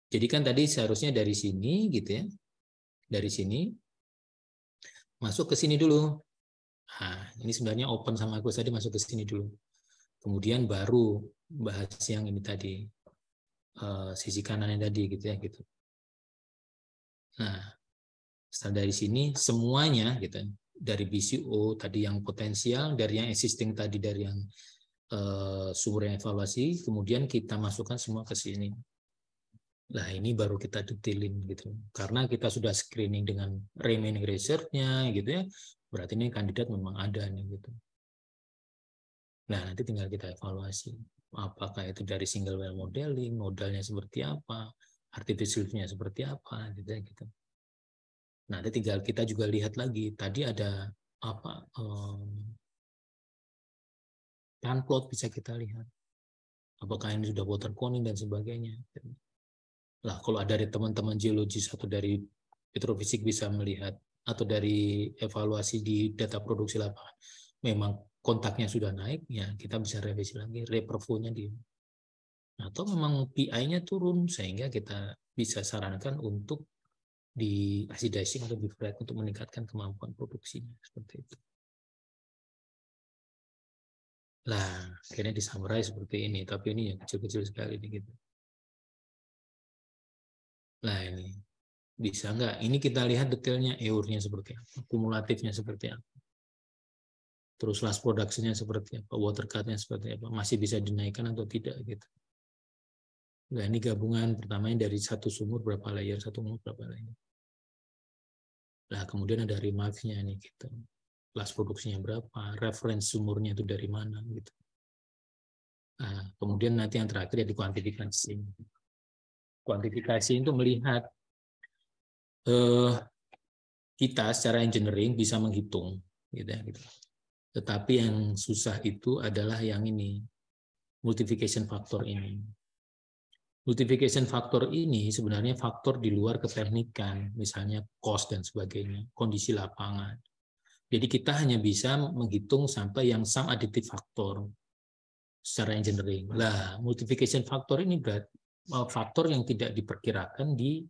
Speaker 1: Jadi kan tadi seharusnya dari sini gitu ya. Dari sini masuk ke sini dulu. Nah, ini sebenarnya open sama aku tadi masuk ke sini dulu. Kemudian baru bahas yang ini tadi sisi kanannya tadi gitu ya gitu. Nah, setelah dari sini semuanya gitu dari BCO tadi yang potensial, dari yang existing tadi dari yang sumber yang evaluasi, kemudian kita masukkan semua ke sini. Nah, ini baru kita detailin gitu. Karena kita sudah screening dengan remaining research-nya gitu ya. Berarti ini kandidat memang ada nih gitu. Nah, nanti tinggal kita evaluasi. Apakah itu dari single well modeling, modalnya seperti apa, artificial-nya seperti apa gitu ya gitu. Nah, nanti tinggal kita juga lihat lagi. Tadi ada apa plot bisa kita lihat. Apakah ini sudah water coning dan sebagainya. Lah, kalau dari teman-teman geologis atau dari petrofisik bisa melihat atau dari evaluasi di data produksi lapangan memang kontaknya sudah naik, ya kita bisa revisi lagi reperfunya di. Atau memang PI-nya turun sehingga kita bisa sarankan untuk di acidizing atau bifurcate untuk meningkatkan kemampuan produksinya seperti itu. Lah, akhirnya disummarize seperti ini, tapi ini yang kecil-kecil sekali gitu. Nah, ini bisa nggak? Ini kita lihat detailnya EUR-nya seperti apa, kumulatifnya seperti apa. Terus last production-nya seperti apa, water cut-nya seperti apa, masih bisa dinaikkan atau tidak gitu. Nah, ini gabungan pertamanya dari satu sumur berapa layer, satu sumur berapa layer. Nah, kemudian ada remarks-nya nih gitu. Last produksinya berapa, reference sumurnya itu dari mana gitu. Nah, kemudian nanti yang terakhir ya dikuantifikasi. Kuantifikasi itu melihat kita secara engineering bisa menghitung, gitu ya. Gitu. Tetapi yang susah itu adalah yang ini, multiplication factor ini. Multiplication factor ini sebenarnya faktor di luar keteknikan, misalnya cost dan sebagainya, kondisi lapangan. Jadi kita hanya bisa menghitung sampai yang sum additive factor secara engineering. Lah, multiplication factor ini berat faktor yang tidak diperkirakan di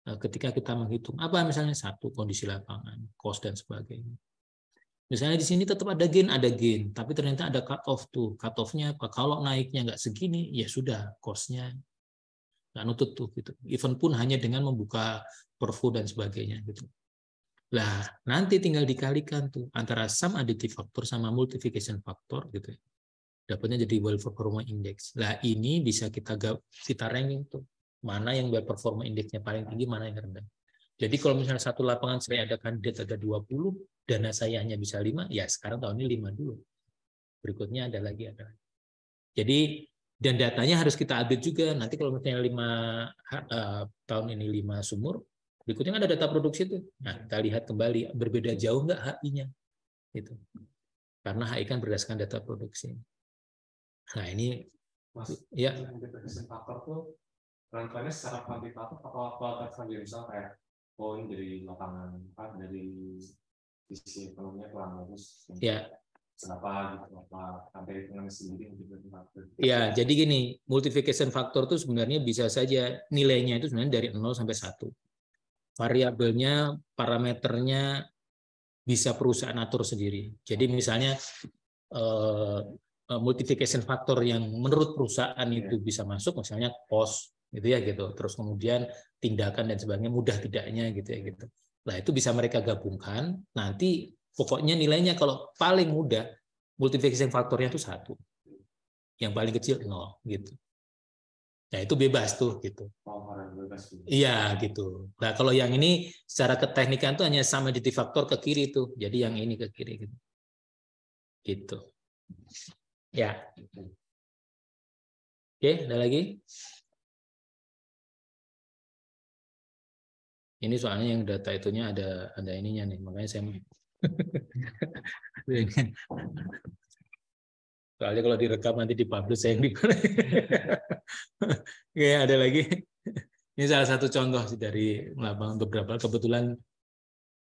Speaker 1: ketika kita menghitung. Apa misalnya satu, kondisi lapangan, cost dan sebagainya. Misalnya di sini tetap ada gain, tapi ternyata ada cut off tuh. Cut off-nya apa? Kalau naiknya nggak segini, ya sudah, cost-nya nggak nutut tuh gitu. Even pun hanya dengan membuka perfu dan sebagainya gitu. Lah, nanti tinggal dikalikan tuh antara sum additive factor sama multiplication factor gitu. Dapatnya jadi well performa index. Lah, ini bisa kita ranking tuh. Mana yang well performa index-nya paling tinggi, mana yang rendah. Jadi kalau misalnya satu lapangan saya ada kandidat ada 20, dana saya hanya bisa 5, ya sekarang tahun ini 5 dulu. Berikutnya ada lagi. Jadi dan datanya harus kita update juga. Nanti kalau misalnya 5 tahun ini 5 sumur, berikutnya ada data produksi itu. Nah, kita lihat kembali berbeda jauh nggak HI-nya. Gitu. Karena HI kan berdasarkan data produksi. Nah, ini ya
Speaker 2: faktor tuh rangkaiannya secara kuantitatif atau kualitatif aja, misalnya kayak poin dari lapangan, dari sisi ekonominya kurang bagus.
Speaker 1: Ya.
Speaker 2: Kenapa gitu, apa sampai dengan sendiri gitu.
Speaker 1: Ya, jadi gini, multiplication factor itu sebenarnya bisa saja nilainya itu sebenarnya dari 0 sampai 1. Variabelnya, parameternya bisa perusahaan atur sendiri. Jadi misalnya multiplication factor yang menurut perusahaan itu bisa masuk, misalnya cost gitu ya gitu. Terus kemudian tindakan dan sebagainya mudah tidaknya gitu ya gitu. Nah, itu bisa mereka gabungkan. Nanti pokoknya nilainya kalau paling mudah multiplication faktornya itu 1. Yang paling kecil 0 gitu. Nah, itu bebas tuh gitu. Iya gitu. Nah, kalau yang ini secara keteknikan tuh hanya sum additive factor ke kiri tuh. Jadi yang ini ke kiri gitu. Gitu. Ya. Oke, ada lagi? Ini soalnya yang data itunya ada ininya nih, makanya saya soalnya kalau direkam nanti dipublish saya yang di Oke, ada lagi. Ini salah satu contoh sih dari lapangan beberapa. Kebetulan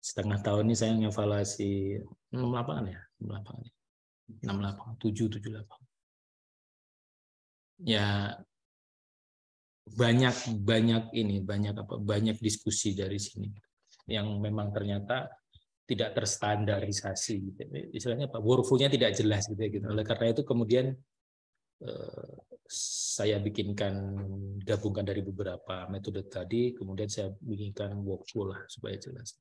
Speaker 1: setengah tahun ini saya ngevaluasi 6 lapangan ya, 6 lapangan. 6 lapangan, 7 lapangan. Ya banyak diskusi dari sini yang memang ternyata tidak terstandarisasi gitu. Istilahnya Pak, workflow-nya tidak jelas gitu ya gitu. Oleh karena itu kemudian saya gabungkan dari beberapa metode tadi, kemudian saya bikinkan workflow lah supaya jelas.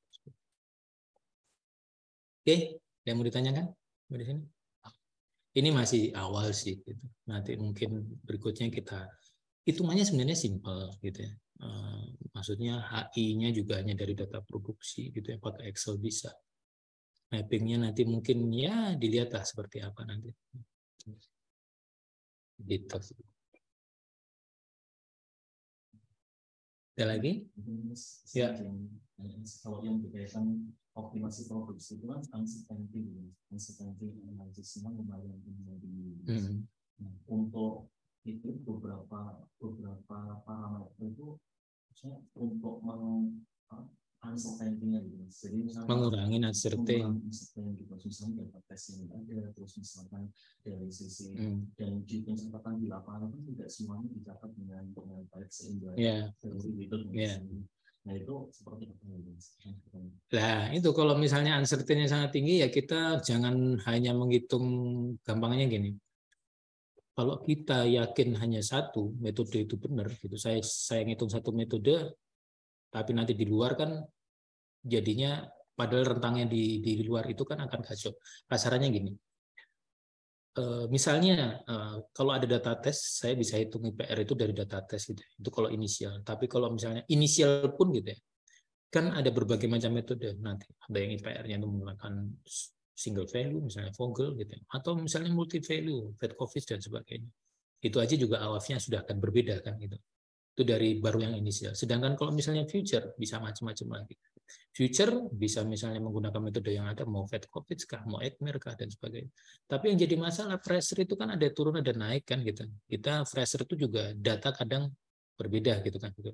Speaker 1: Oke, yang mau ditanyakan di sini? Ini masih awal sih gitu. Nanti mungkin berikutnya kita hitungannya sebenarnya simpel gitu ya. Maksudnya HI-nya juga hanya dari data produksi gitu ya, pakai Excel bisa. Mappingnya nanti mungkin ya dilihatlah seperti apa nanti. Gitu. Ada lagi? Ya.
Speaker 3: Kalau yang berkaitan optimasi produksi itu kan uncertainty analisisnya lumayan tinggi. Untuk itu beberapa parameter itu untuk uncertainty-nya gitu. Jadi misalnya
Speaker 1: mengurangi uncertainty
Speaker 3: gitu. Misalnya data tes yang ada, terus misalkan dari sisi dan pencatatan di lapangan itu tidak semuanya dicatat dengan baik sehingga nah itu seperti apa?
Speaker 1: Nah itu kalau misalnya uncertainty sangat tinggi ya kita jangan hanya menghitung, gampangnya gini. Kalau kita yakin hanya satu metode itu benar, gitu. Saya ngitung satu metode, tapi nanti di luar kan jadinya padahal rentangnya di luar itu kan akan kacau. Kasarannya gini. Misalnya kalau ada data tes, saya bisa hitung IPR itu dari data tes gitu. Itu kalau inisial. Tapi kalau misalnya inisial pun gitu ya, kan ada berbagai macam metode nanti. Ada yang IPR-nya itu menggunakan single value, misalnya Vogel gitu, atau misalnya multi value, Vetkovic dan sebagainya. Itu aja juga awalnya sudah akan berbeda kan gitu. Itu dari baru yang inisial. Sedangkan kalau misalnya future bisa macam-macam lagi. Future bisa misalnya menggunakan metode yang ada, mau Fed-Kopitz kah, mau Ekmer kah, dan sebagainya. Tapi yang jadi masalah pressure itu kan ada turun ada naik kan gitu. Kita pressure itu juga data kadang berbeda gitu kan gitu.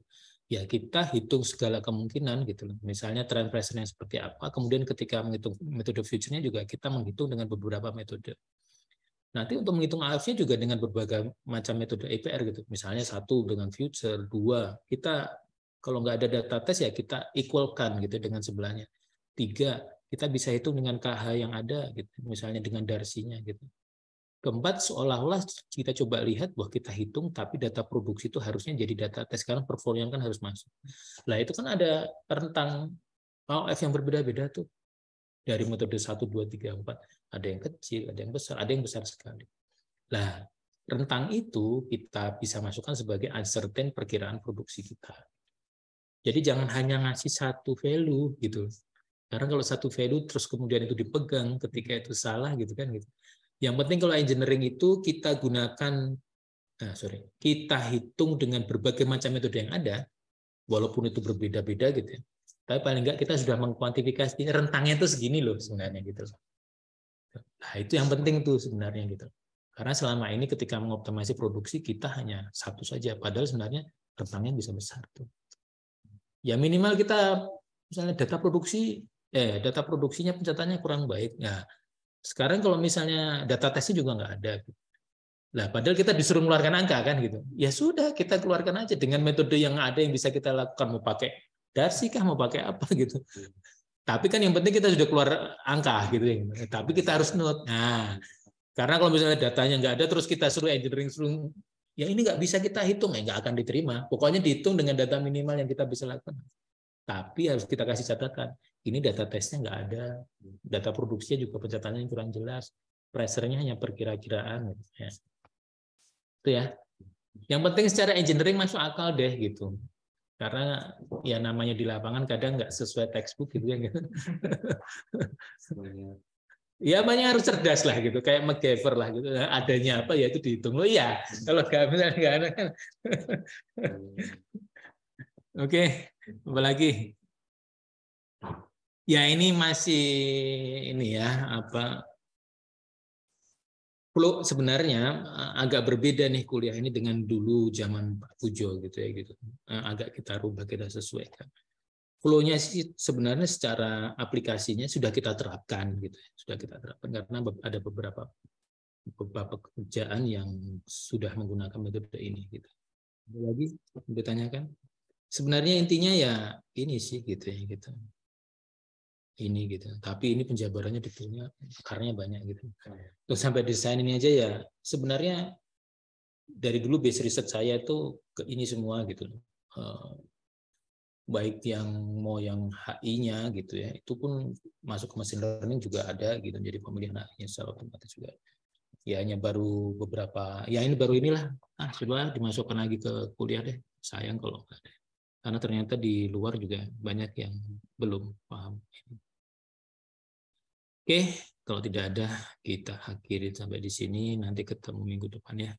Speaker 1: Ya kita hitung segala kemungkinan gitu loh. Misalnya trend pressure-nya seperti apa, kemudian ketika menghitung metode future-nya juga kita menghitung dengan beberapa metode. Nanti untuk menghitung AF-nya juga dengan berbagai macam metode EPR gitu. Misalnya satu dengan future, dua kita kalau nggak ada data tes ya kita equalkan gitu dengan sebelahnya. Tiga kita bisa hitung dengan KH yang ada gitu, misalnya dengan Darcy-nya gitu. Keempat seolah-olah kita coba lihat bahwa kita hitung tapi data produksi itu harusnya jadi data tes karena performanya kan harus masuk. Lah itu kan ada rentang AF yang berbeda-beda tuh. Dari metode 1, 2, 3, 4. Ada yang kecil, ada yang besar, ada yang besar sekali. Nah, rentang itu kita bisa masukkan sebagai uncertain perkiraan produksi kita. Jadi jangan hanya ngasih satu value gitu. Karena kalau satu value terus kemudian itu dipegang ketika itu salah gitu kan gitu. Yang penting kalau engineering itu kita gunakan kita hitung dengan berbagai macam metode yang ada walaupun itu berbeda-beda gitu ya. Tapi paling enggak kita sudah mengkuantifikasi rentangnya itu segini loh sebenarnya gitu. Nah, itu yang penting tuh sebenarnya gitu. Karena selama ini ketika mengoptimasi produksi kita hanya satu saja padahal sebenarnya rentangnya bisa besar tuh. Ya minimal kita misalnya data produksinya pencatatannya kurang baik. Nah, sekarang kalau misalnya data tesnya juga nggak ada. Nah, padahal kita disuruh mengeluarkan angka kan gitu. Ya sudah, kita keluarkan aja dengan metode yang ada yang bisa kita lakukan, mau pakai Darcy kah, mau pakai apa gitu. Tapi kan yang penting kita sudah keluar angka gitu. Tapi kita harus note. Nah, karena kalau misalnya datanya nggak ada, terus kita suruh engineering ya ini nggak bisa kita hitung, ya nggak akan diterima. Pokoknya dihitung dengan data minimal yang kita bisa lakukan. Tapi harus kita kasih catatan. Ini data tesnya nggak ada, data produksinya juga pencatatannya kurang jelas, pressure-nya hanya perkira-kiraan. Ya. Itu ya. Yang penting secara engineering masuk akal deh gitu. Karena ya namanya di lapangan kadang nggak sesuai textbook gitu ya. Ya banyak harus cerdas lah gitu, kayak MacGyver lah gitu. Adanya apa ya itu dihitung. Oh iya, kalau nggak ada kan. Oke, apa lagi? Ya ini masih ini ya apa? Flow sebenarnya agak berbeda nih kuliah ini dengan dulu zaman Pak Pujo gitu ya gitu. Agak kita rubah, kita sesuaikan. Flow-nya sih sebenarnya secara aplikasinya sudah kita terapkan gitu. Sudah kita terapkan karena ada beberapa pekerjaan yang sudah menggunakan metode ini gitu. Ada lagi ditanyakan? Sebenarnya intinya ya ini sih gitu ya gitu. Ini gitu. Tapi ini penjabarannya detailnya akarnya banyak gitu. Terus sampai desain ini aja ya sebenarnya dari dulu base riset saya itu ke ini semua gitu loh. Baik yang mau yang HI-nya gitu ya, itu pun masuk ke machine learning juga ada gitu. Jadi pemilihan HI-nya secara otomatis juga. Ya hanya baru beberapa, ya ini baru inilah. Coba dimasukkan lagi ke kuliah deh. Sayang kalau nggak ada. Karena ternyata di luar juga banyak yang belum paham. Oke, kalau tidak ada kita akhiri sampai di sini. Nanti ketemu minggu depan ya.